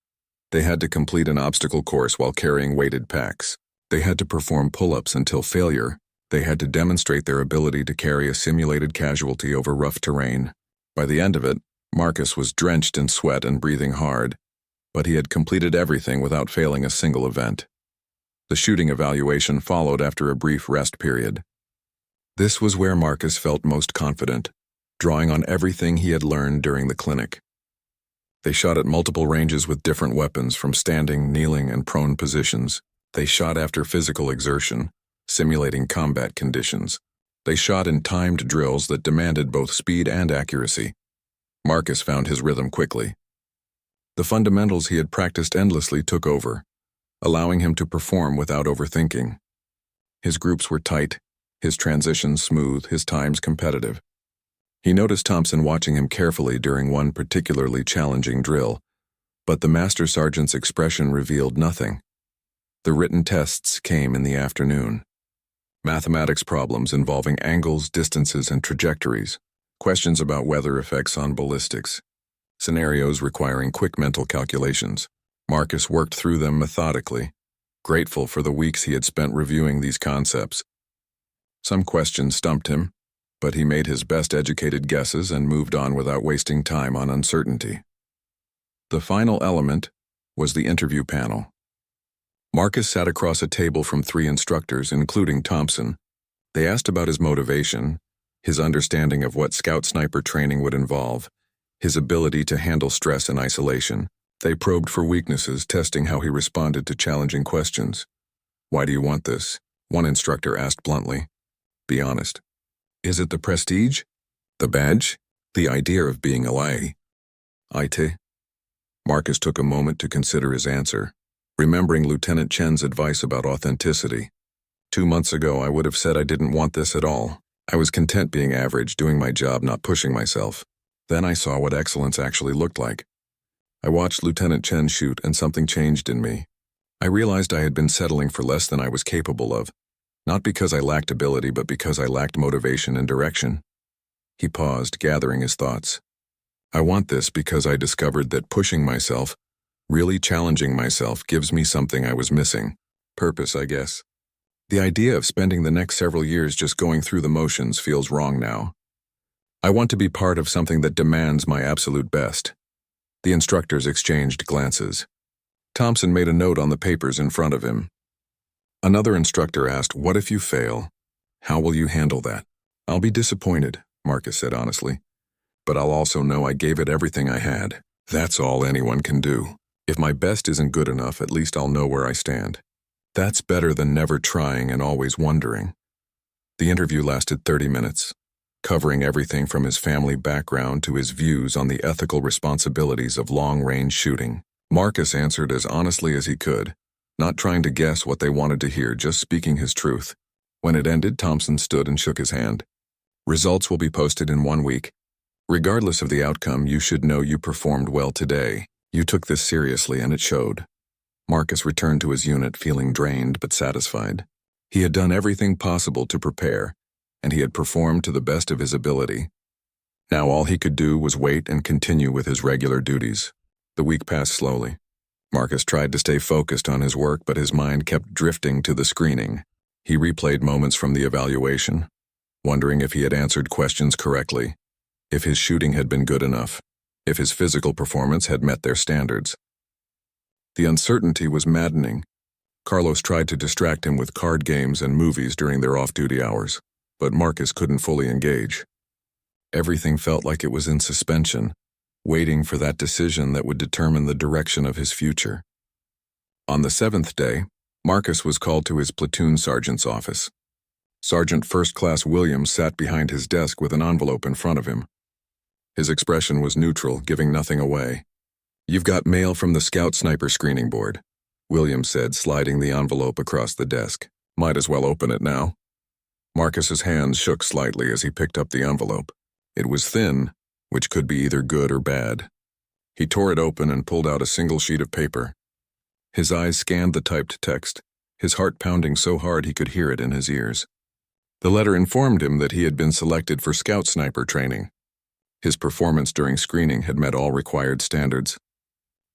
they had to complete an obstacle course while carrying weighted packs. They had to perform pull-ups until failure. They had to demonstrate their ability to carry a simulated casualty over rough terrain. By the end of it, Marcus was drenched in sweat and breathing hard, but he had completed everything without failing a single event. The shooting evaluation followed after a brief rest period. This was where Marcus felt most confident, drawing on everything he had learned during the clinic. They shot at multiple ranges with different weapons, from standing, kneeling, and prone positions. They shot after physical exertion, simulating combat conditions. They shot in timed drills that demanded both speed and accuracy. Marcus found his rhythm quickly. The fundamentals he had practiced endlessly took over, allowing him to perform without overthinking. His groups were tight, his transitions smooth, his times competitive. He noticed Thompson watching him carefully during one particularly challenging drill, but the Master Sergeant's expression revealed nothing. The written tests came in the afternoon. Mathematics problems involving angles, distances, and trajectories, questions about weather effects on ballistics, scenarios requiring quick mental calculations. Marcus worked through them methodically, grateful for the weeks he had spent reviewing these concepts. Some questions stumped him, but he made his best educated guesses and moved on without wasting time on uncertainty. The final element was the interview panel. Marcus sat across a table from 3 instructors, including Thompson. They asked about his motivation, his understanding of what scout sniper training would involve, his ability to handle stress and isolation. They probed for weaknesses, testing how he responded to challenging questions. "Why do you want this?" one instructor asked bluntly. "Be honest. Is it the prestige? The badge? The idea of being a IT?" Marcus took a moment to consider his answer, remembering Lieutenant Chen's advice about authenticity. 2 months ago, I would have said I didn't want this at all. I was content being average, doing my job, not pushing myself. Then I saw what excellence actually looked like. I watched Lieutenant Chen shoot, and something changed in me. I realized I had been settling for less than I was capable of, not because I lacked ability, but because I lacked motivation and direction. He paused, gathering his thoughts. I want this because I discovered that pushing myself, really challenging myself, gives me something I was missing. Purpose, I guess. The idea of spending the next several years just going through the motions feels wrong now. I want to be part of something that demands my absolute best. The instructors exchanged glances. Thompson made a note on the papers in front of him. Another instructor asked, "What if you fail? How will you handle that?" "I'll be disappointed," Marcus said honestly. "But I'll also know I gave it everything I had. That's all anyone can do. If my best isn't good enough, at least I'll know where I stand. That's better than never trying and always wondering." The interview lasted 30 minutes, covering everything from his family background to his views on the ethical responsibilities of long-range shooting. Marcus answered as honestly as he could, not trying to guess what they wanted to hear, just speaking his truth. When it ended, Thompson stood and shook his hand. "Results will be posted in 1 week. Regardless of the outcome, you should know you performed well today. You took this seriously, and it showed." Marcus returned to his unit feeling drained but satisfied. He had done everything possible to prepare, and he had performed to the best of his ability. Now all he could do was wait and continue with his regular duties. The week passed slowly. Marcus tried to stay focused on his work, but his mind kept drifting to the screening. He replayed moments from the evaluation, wondering if he had answered questions correctly, if his shooting had been good enough, if his physical performance had met their standards. The uncertainty was maddening. Carlos tried to distract him with card games and movies during their off-duty hours, but Marcus couldn't fully engage. Everything felt like it was in suspension, waiting for that decision that would determine the direction of his future. On the 7th day, Marcus was called to his platoon sergeant's office. Sergeant First Class Williams sat behind his desk with an envelope in front of him. His expression was neutral, giving nothing away. "You've got mail from the Scout Sniper Screening Board," Williams said, sliding the envelope across the desk. "Might as well open it now." Marcus's hands shook slightly as he picked up the envelope. It was thin, which could be either good or bad. He tore it open and pulled out a single sheet of paper. His eyes scanned the typed text, his heart pounding so hard he could hear it in his ears. The letter informed him that he had been selected for Scout Sniper training. His performance during screening had met all required standards.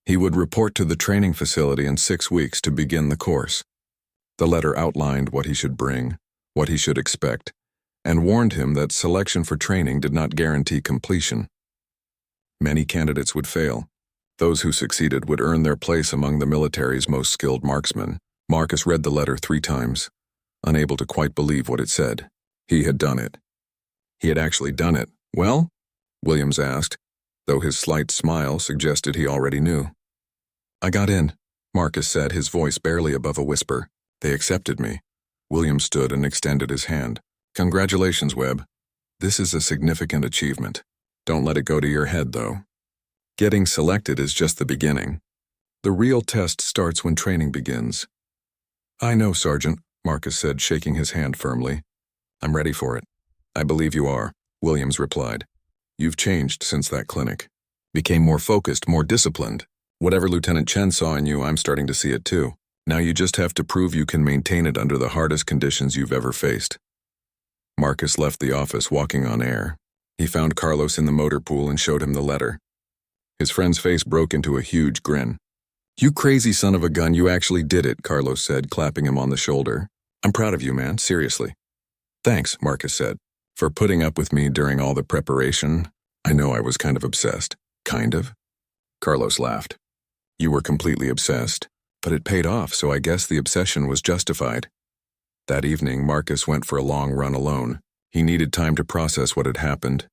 He would report to the training facility in 6 weeks to begin the course. The letter outlined what he should bring, what he should expect, and warned him that selection for training did not guarantee completion. Many candidates would fail. Those who succeeded would earn their place among the military's most skilled marksmen. Marcus read the letter 3 times, unable to quite believe what it said. He had done it. He had actually done it. "Well?" Williams asked, though his slight smile suggested he already knew. "I got in," Marcus said, his voice barely above a whisper. "They accepted me." Williams stood and extended his hand. "Congratulations, Webb. This is a significant achievement. Don't let it go to your head, though. Getting selected is just the beginning. The real test starts when training begins." "I know, Sergeant," Marcus said, shaking his hand firmly. "I'm ready for it." "I believe you are," Williams replied. "You've changed since that clinic. Became more focused, more disciplined. Whatever Lieutenant Chen saw in you, I'm starting to see it too. Now you just have to prove you can maintain it under the hardest conditions you've ever faced." Marcus left the office walking on air. He found Carlos in the motor pool and showed him the letter. His friend's face broke into a huge grin. "You crazy son of a gun, you actually did it," Carlos said, clapping him on the shoulder. "I'm proud of you, man, seriously." "Thanks," Marcus said, "for putting up with me during all the preparation. I know I was kind of obsessed." "Kind of?" Carlos laughed. "You were completely obsessed, but it paid off, so I guess the obsession was justified." That evening, Marcus went for a long run alone. He needed time to process what had happened,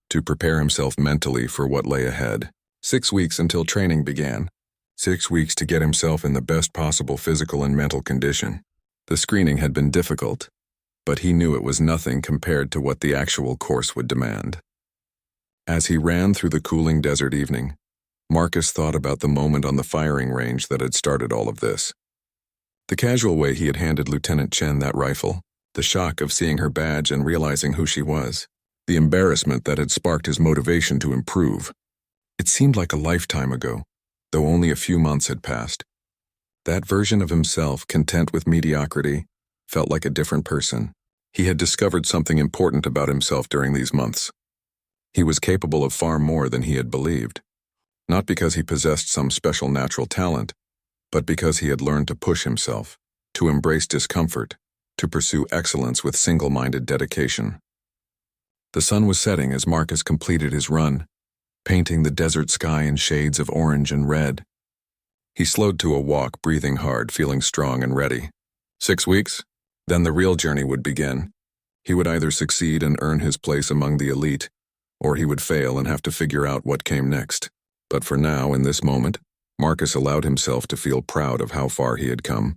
to prepare himself mentally for what lay ahead. 6 weeks until training began. 6 weeks to get himself in the best possible physical and mental condition. The screening had been difficult, but he knew it was nothing compared to what the actual course would demand. As he ran through the cooling desert evening, Marcus thought about the moment on the firing range that had started all of this. The casual way he had handed Lieutenant Chen that rifle, the shock of seeing her badge and realizing who she was, the embarrassment that had sparked his motivation to improve. It seemed like a lifetime ago, though only a few months had passed. That version of himself, content with mediocrity, felt like a different person. He had discovered something important about himself during these months. He was capable of far more than he had believed. Not because he possessed some special natural talent, but because he had learned to push himself, to embrace discomfort, to pursue excellence with single-minded dedication. The sun was setting as Marcus completed his run, painting the desert sky in shades of orange and red. He slowed to a walk, breathing hard, feeling strong and ready. 6 weeks? Then the real journey would begin. He would either succeed and earn his place among the elite, or he would fail and have to figure out what came next. But for now, in this moment, Marcus allowed himself to feel proud of how far he had come.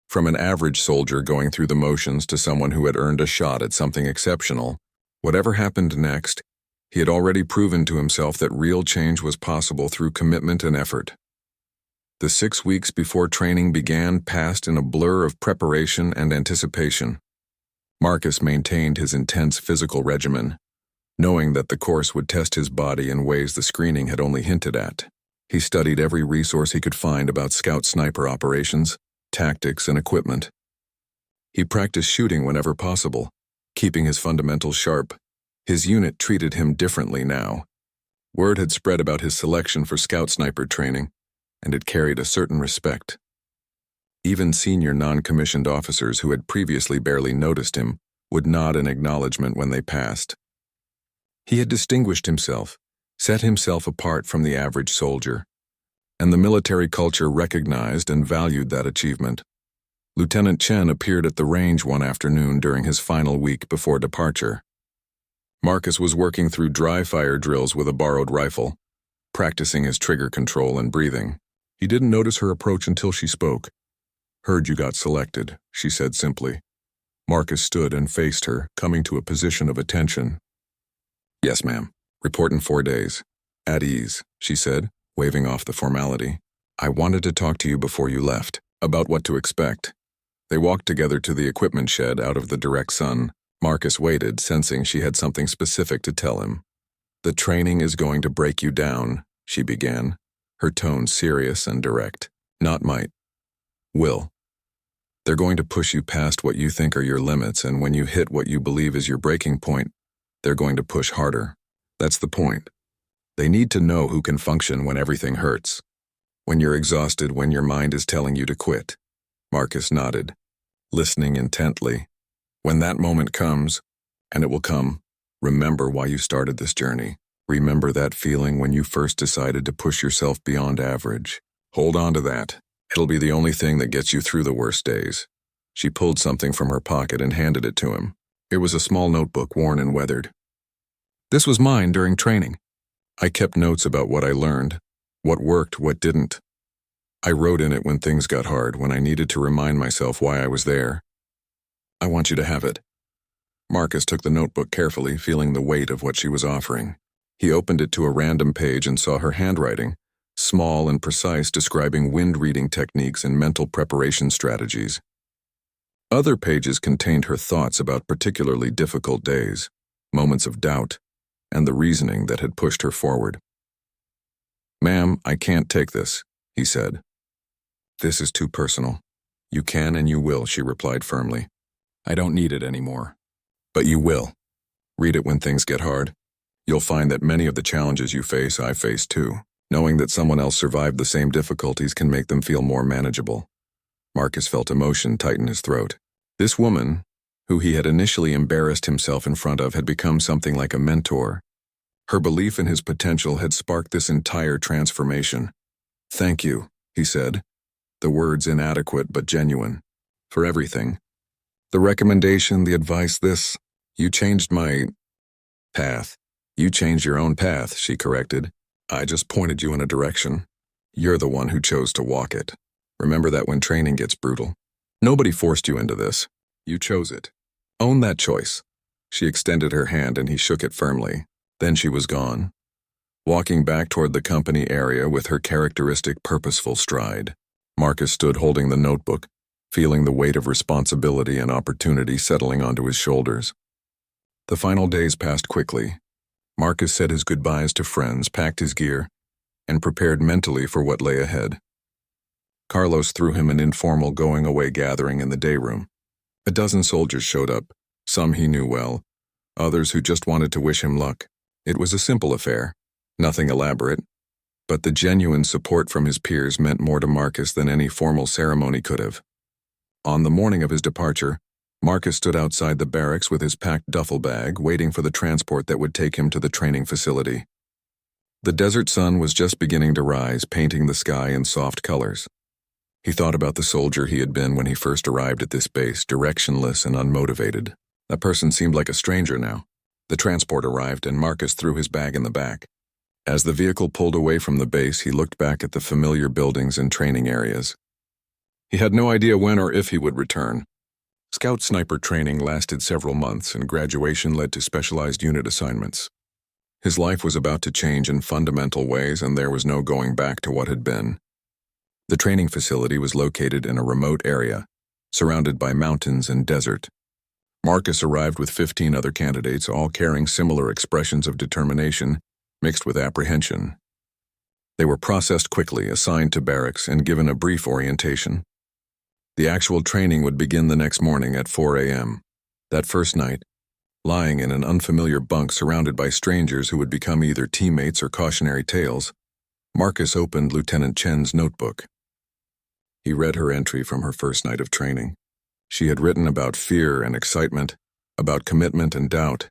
From an average soldier going through the motions to someone who had earned a shot at something exceptional, whatever happened next, he had already proven to himself that real change was possible through commitment and effort. The 6 weeks before training began passed in a blur of preparation and anticipation. Marcus maintained his intense physical regimen, knowing that the course would test his body in ways the screening had only hinted at. He studied every resource he could find about scout sniper operations, tactics, and equipment. He practiced shooting whenever possible, keeping his fundamentals sharp. His unit treated him differently now. Word had spread about his selection for scout sniper training, and it carried a certain respect. Even senior non-commissioned officers who had previously barely noticed him would nod in acknowledgement when they passed. He had distinguished himself, set himself apart from the average soldier, and the military culture recognized and valued that achievement. Lieutenant Chen appeared at the range one afternoon during his final week before departure. Marcus was working through dry fire drills with a borrowed rifle, practicing his trigger control and breathing. He didn't notice her approach until she spoke. "Heard you got selected," she said simply. Marcus stood and faced her, coming to a position of attention. "Yes, ma'am. Report in 4 days. At ease," she said, waving off the formality. "I wanted to talk to you before you left, about what to expect." They walked together to the equipment shed out of the direct sun. Marcus waited, sensing she had something specific to tell him. "The training is going to break you down," she began, her tone serious and direct. "Not might. Will. They're going to push you past what you think are your limits, and when you hit what you believe is your breaking point, they're going to push harder. That's the point. They need to know who can function when everything hurts. When you're exhausted, when your mind is telling you to quit." Marcus nodded, listening intently. "When that moment comes, and it will come, remember why you started this journey. Remember that feeling when you first decided to push yourself beyond average. Hold on to that. It'll be the only thing that gets you through the worst days." She pulled something from her pocket and handed it to him. It was a small notebook, worn and weathered. "This was mine during training. I kept notes about what I learned, what worked, what didn't. I wrote in it when things got hard, when I needed to remind myself why I was there. I want you to have it." Marcus took the notebook carefully, feeling the weight of what she was offering. He opened it to a random page and saw her handwriting, small and precise, describing wind-reading techniques and mental preparation strategies. Other pages contained her thoughts about particularly difficult days, moments of doubt, and the reasoning that had pushed her forward. "Ma'am, I can't take this," he said. "This is too personal." "You can and you will," she replied firmly. "I don't need it anymore." "But you will. Read it when things get hard. You'll find that many of the challenges you face, I face too. Knowing that someone else survived the same difficulties can make them feel more manageable." Marcus felt emotion tighten his throat. This woman, who he had initially embarrassed himself in front of, had become something like a mentor. Her belief in his potential had sparked this entire transformation. "Thank you," he said, the words inadequate but genuine. "For everything. The recommendation, the advice, this. You changed my path." "You changed your own path," she corrected. "I just pointed you in a direction. You're the one who chose to walk it. Remember that when training gets brutal. Nobody forced you into this. You chose it. Own that choice." She extended her hand and he shook it firmly. Then she was gone, walking back toward the company area with her characteristic purposeful stride. Marcus stood holding the notebook, feeling the weight of responsibility and opportunity settling onto his shoulders. The final days passed quickly. Marcus said his goodbyes to friends, packed his gear, and prepared mentally for what lay ahead. Carlos threw him an informal going-away gathering in the day room. A dozen soldiers showed up, some he knew well, others who just wanted to wish him luck. It was a simple affair, nothing elaborate, but the genuine support from his peers meant more to Marcus than any formal ceremony could have. On the morning of his departure, Marcus stood outside the barracks with his packed duffel bag, waiting for the transport that would take him to the training facility. The desert sun was just beginning to rise, painting the sky in soft colors. He thought about the soldier he had been when he first arrived at this base, directionless and unmotivated. That person seemed like a stranger now. The transport arrived, and Marcus threw his bag in the back. As the vehicle pulled away from the base, he looked back at the familiar buildings and training areas. He had no idea when or if he would return. Scout sniper training lasted several months, and graduation led to specialized unit assignments. His life was about to change in fundamental ways, and there was no going back to what had been. The training facility was located in a remote area, surrounded by mountains and desert. Marcus arrived with 15 other candidates, all carrying similar expressions of determination, mixed with apprehension. They were processed quickly, assigned to barracks, and given a brief orientation. The actual training would begin the next morning at 4 a.m. That first night, lying in an unfamiliar bunk surrounded by strangers who would become either teammates or cautionary tales, Marcus opened Lieutenant Chen's notebook. He read her entry from her first night of training. She had written about fear and excitement, about commitment and doubt,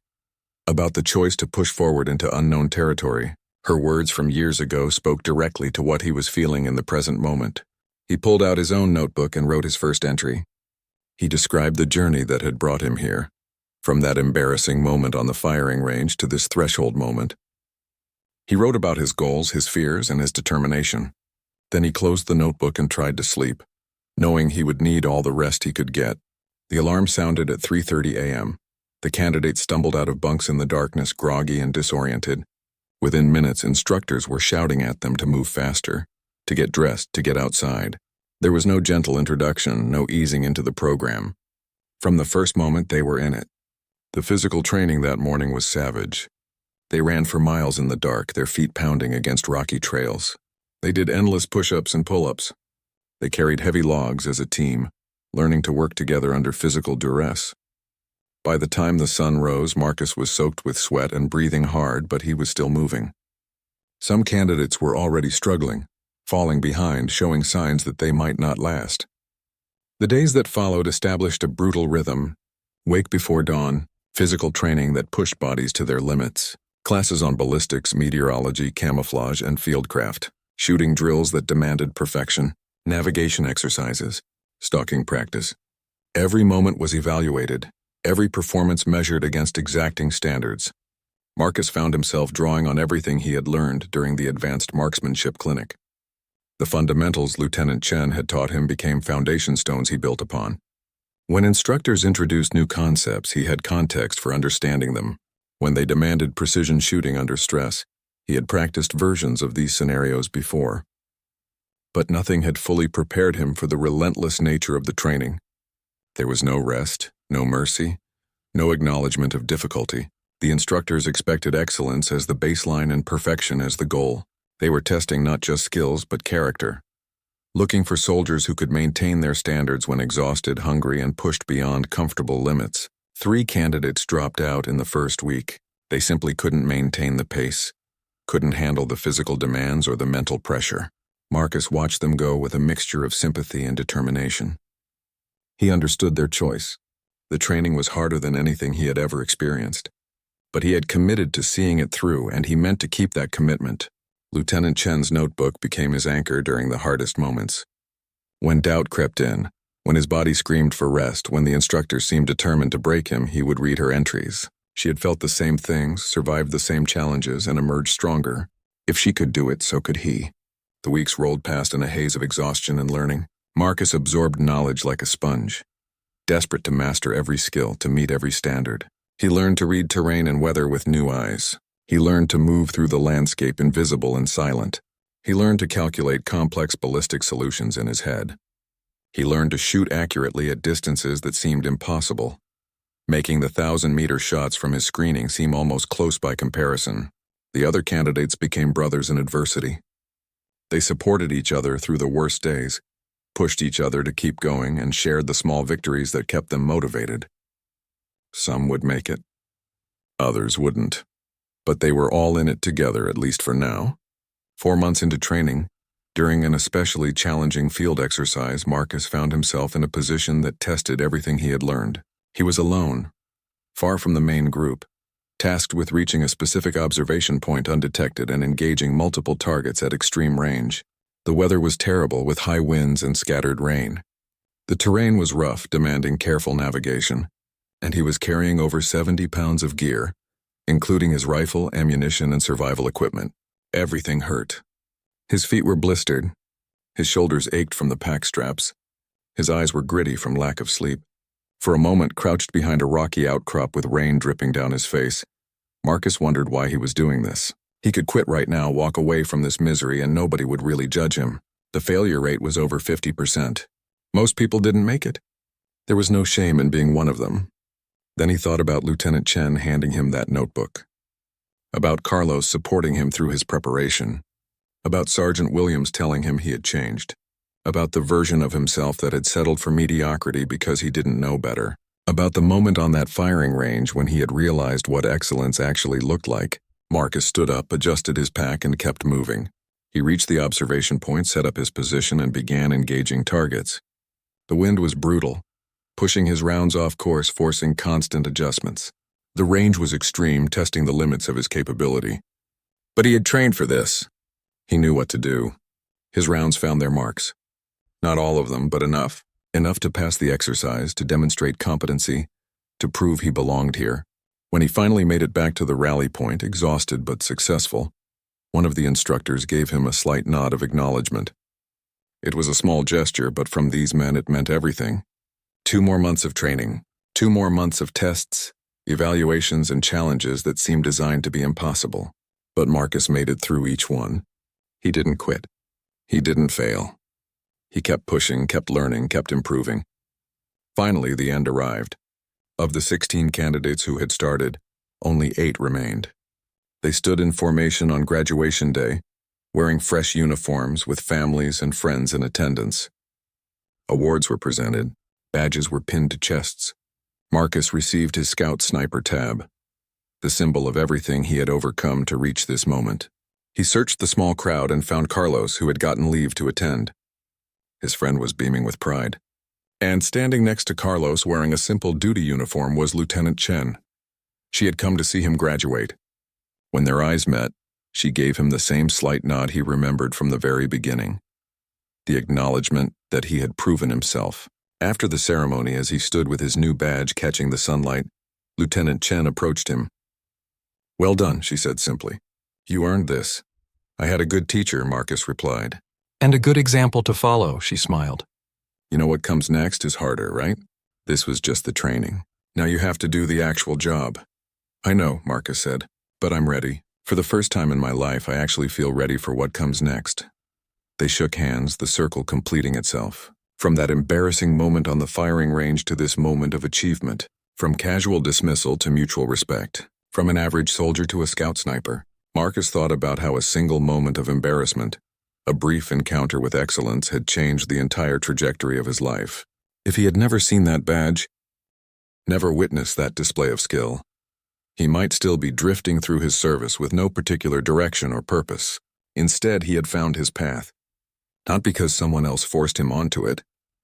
about the choice to push forward into unknown territory. Her words from years ago spoke directly to what he was feeling in the present moment. He pulled out his own notebook and wrote his first entry. He described the journey that had brought him here, from that embarrassing moment on the firing range to this threshold moment. He wrote about his goals, his fears, and his determination. Then he closed the notebook and tried to sleep, knowing he would need all the rest he could get. The alarm sounded at 3:30 a.m. The candidates stumbled out of bunks in the darkness, groggy and disoriented. Within minutes, instructors were shouting at them to move faster, to get dressed, to get outside. There was no gentle introduction, no easing into the program. From the first moment, they were in it. The physical training that morning was savage. They ran for miles in the dark, their feet pounding against rocky trails. They did endless push-ups and pull-ups. They carried heavy logs as a team, learning to work together under physical duress. By the time the sun rose, Marcus was soaked with sweat and breathing hard, but he was still moving. Some candidates were already struggling, falling behind, showing signs that they might not last. The days that followed established a brutal rhythm: wake before dawn, physical training that pushed bodies to their limits, classes on ballistics, meteorology, camouflage, and fieldcraft, shooting drills that demanded perfection, navigation exercises, stalking practice. Every moment was evaluated, every performance measured against exacting standards. Marcus found himself drawing on everything he had learned during the advanced marksmanship clinic. The fundamentals Lieutenant Chen had taught him became foundation stones he built upon. When instructors introduced new concepts, he had context for understanding them. When they demanded precision shooting under stress, he had practiced versions of these scenarios before. But nothing had fully prepared him for the relentless nature of the training. There was no rest, no mercy, no acknowledgement of difficulty. The instructors expected excellence as the baseline and perfection as the goal. They were testing not just skills but character, looking for soldiers who could maintain their standards when exhausted, hungry, and pushed beyond comfortable limits. 3 candidates dropped out in the first week. They simply couldn't maintain the pace, couldn't handle the physical demands or the mental pressure. Marcus watched them go with a mixture of sympathy and determination. He understood their choice. The training was harder than anything he had ever experienced. But he had committed to seeing it through, and he meant to keep that commitment. Lieutenant Chen's notebook became his anchor during the hardest moments. When doubt crept in, when his body screamed for rest, when the instructor seemed determined to break him, he would read her entries. She had felt the same things, survived the same challenges, and emerged stronger. If she could do it, so could he. The weeks rolled past in a haze of exhaustion and learning. Marcus absorbed knowledge like a sponge, desperate to master every skill, to meet every standard. He learned to read terrain and weather with new eyes. He learned to move through the landscape invisible and silent. He learned to calculate complex ballistic solutions in his head. He learned to shoot accurately at distances that seemed impossible, making the 1,000-meter shots from his screening seem almost close by comparison. The other candidates became brothers in adversity. They supported each other through the worst days, pushed each other to keep going, and shared the small victories that kept them motivated. Some would make it. Others wouldn't. But they were all in it together, at least for now. 4 months into training, during an especially challenging field exercise, Marcus found himself in a position that tested everything he had learned. He was alone, far from the main group, tasked with reaching a specific observation point undetected and engaging multiple targets at extreme range. The weather was terrible, with high winds and scattered rain. The terrain was rough, demanding careful navigation, and he was carrying over 70 pounds of gear, including his rifle, ammunition, and survival equipment. Everything hurt. His feet were blistered. His shoulders ached from the pack straps. His eyes were gritty from lack of sleep. For a moment, crouched behind a rocky outcrop with rain dripping down his face, Marcus wondered why he was doing this. He could quit right now, walk away from this misery, and nobody would really judge him. The failure rate was over 50%. Most people didn't make it. There was no shame in being one of them. Then he thought about Lieutenant Chen handing him that notebook, about Carlos supporting him through his preparation, about Sergeant Williams telling him he had changed, about the version of himself that had settled for mediocrity because he didn't know better, about the moment on that firing range when he had realized what excellence actually looked like. Marcus stood up, adjusted his pack, and kept moving. He reached the observation point, set up his position, and began engaging targets. The wind was brutal, pushing his rounds off course, forcing constant adjustments. The range was extreme, testing the limits of his capability. But he had trained for this. He knew what to do. His rounds found their marks. Not all of them, but enough. Enough to pass the exercise, to demonstrate competency, to prove he belonged here. When he finally made it back to the rally point, exhausted but successful, one of the instructors gave him a slight nod of acknowledgement. It was a small gesture, but from these men it meant everything. 2 more months of training, 2 more months of tests, evaluations and challenges that seemed designed to be impossible. But Marcus made it through each one. He didn't quit. He didn't fail. He kept pushing, kept learning, kept improving. Finally, the end arrived. Of the 16 candidates who had started, only 8 remained. They stood in formation on graduation day, wearing fresh uniforms with families and friends in attendance. Awards were presented, badges were pinned to chests. Marcus received his Scout Sniper tab, the symbol of everything he had overcome to reach this moment. He searched the small crowd and found Carlos, who had gotten leave to attend. His friend was beaming with pride. And standing next to Carlos wearing a simple duty uniform was Lieutenant Chen. She had come to see him graduate. When their eyes met, she gave him the same slight nod he remembered from the very beginning. The acknowledgement that he had proven himself. After the ceremony, as he stood with his new badge catching the sunlight, Lieutenant Chen approached him. "Well done," she said simply. "You earned this." "I had a good teacher," Marcus replied. "And a good example to follow," she smiled. "You know what comes next is harder, right? This was just the training. Now you have to do the actual job." "I know," Marcus said, "but I'm ready. For the first time in my life, I actually feel ready for what comes next." They shook hands, the circle completing itself. From that embarrassing moment on the firing range to this moment of achievement. From casual dismissal to mutual respect. From an average soldier to a scout sniper. Marcus thought about how a single moment of embarrassment, a brief encounter with excellence, had changed the entire trajectory of his life. If he had never seen that badge, never witnessed that display of skill, he might still be drifting through his service with no particular direction or purpose. Instead, he had found his path. Not because someone else forced him onto it,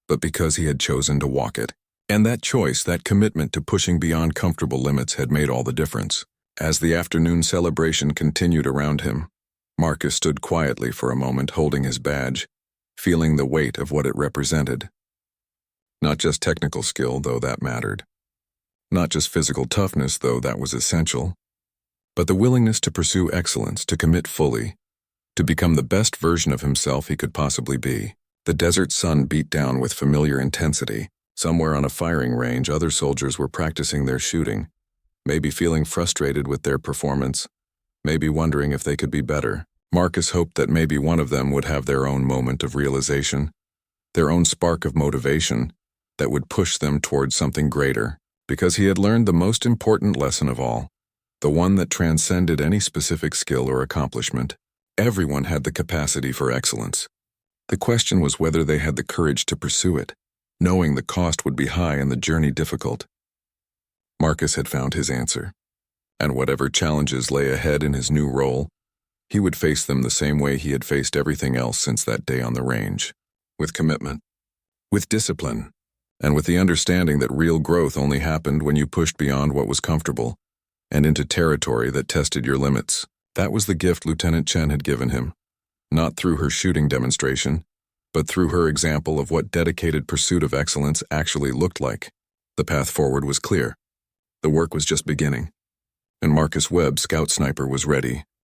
but because he had chosen to walk it. And that choice, that commitment to pushing beyond comfortable limits, had made all the difference. As the afternoon celebration continued around him, Marcus stood quietly for a moment, holding his badge, feeling the weight of what it represented. Not just technical skill, though that mattered. Not just physical toughness, though that was essential. But the willingness to pursue excellence, to commit fully, to become the best version of himself he could possibly be. The desert sun beat down with familiar intensity. Somewhere on a firing range, other soldiers were practicing their shooting, maybe feeling frustrated with their performance, maybe wondering if they could be better. Marcus hoped that maybe one of them would have their own moment of realization, their own spark of motivation that would push them towards something greater, because he had learned the most important lesson of all, the one that transcended any specific skill or accomplishment. Everyone had the capacity for excellence. The question was whether they had the courage to pursue it, knowing the cost would be high and the journey difficult. Marcus had found his answer, and whatever challenges lay ahead in his new role, he would face them the same way he had faced everything else since that day on the range, with commitment, with discipline, and with the understanding that real growth only happened when you pushed beyond what was comfortable and into territory that tested your limits. That was the gift Lieutenant Chen had given him, not through her shooting demonstration, but through her example of what dedicated pursuit of excellence actually looked like. The path forward was clear. The work was just beginning, and Marcus Webb, Scout Sniper, was ready.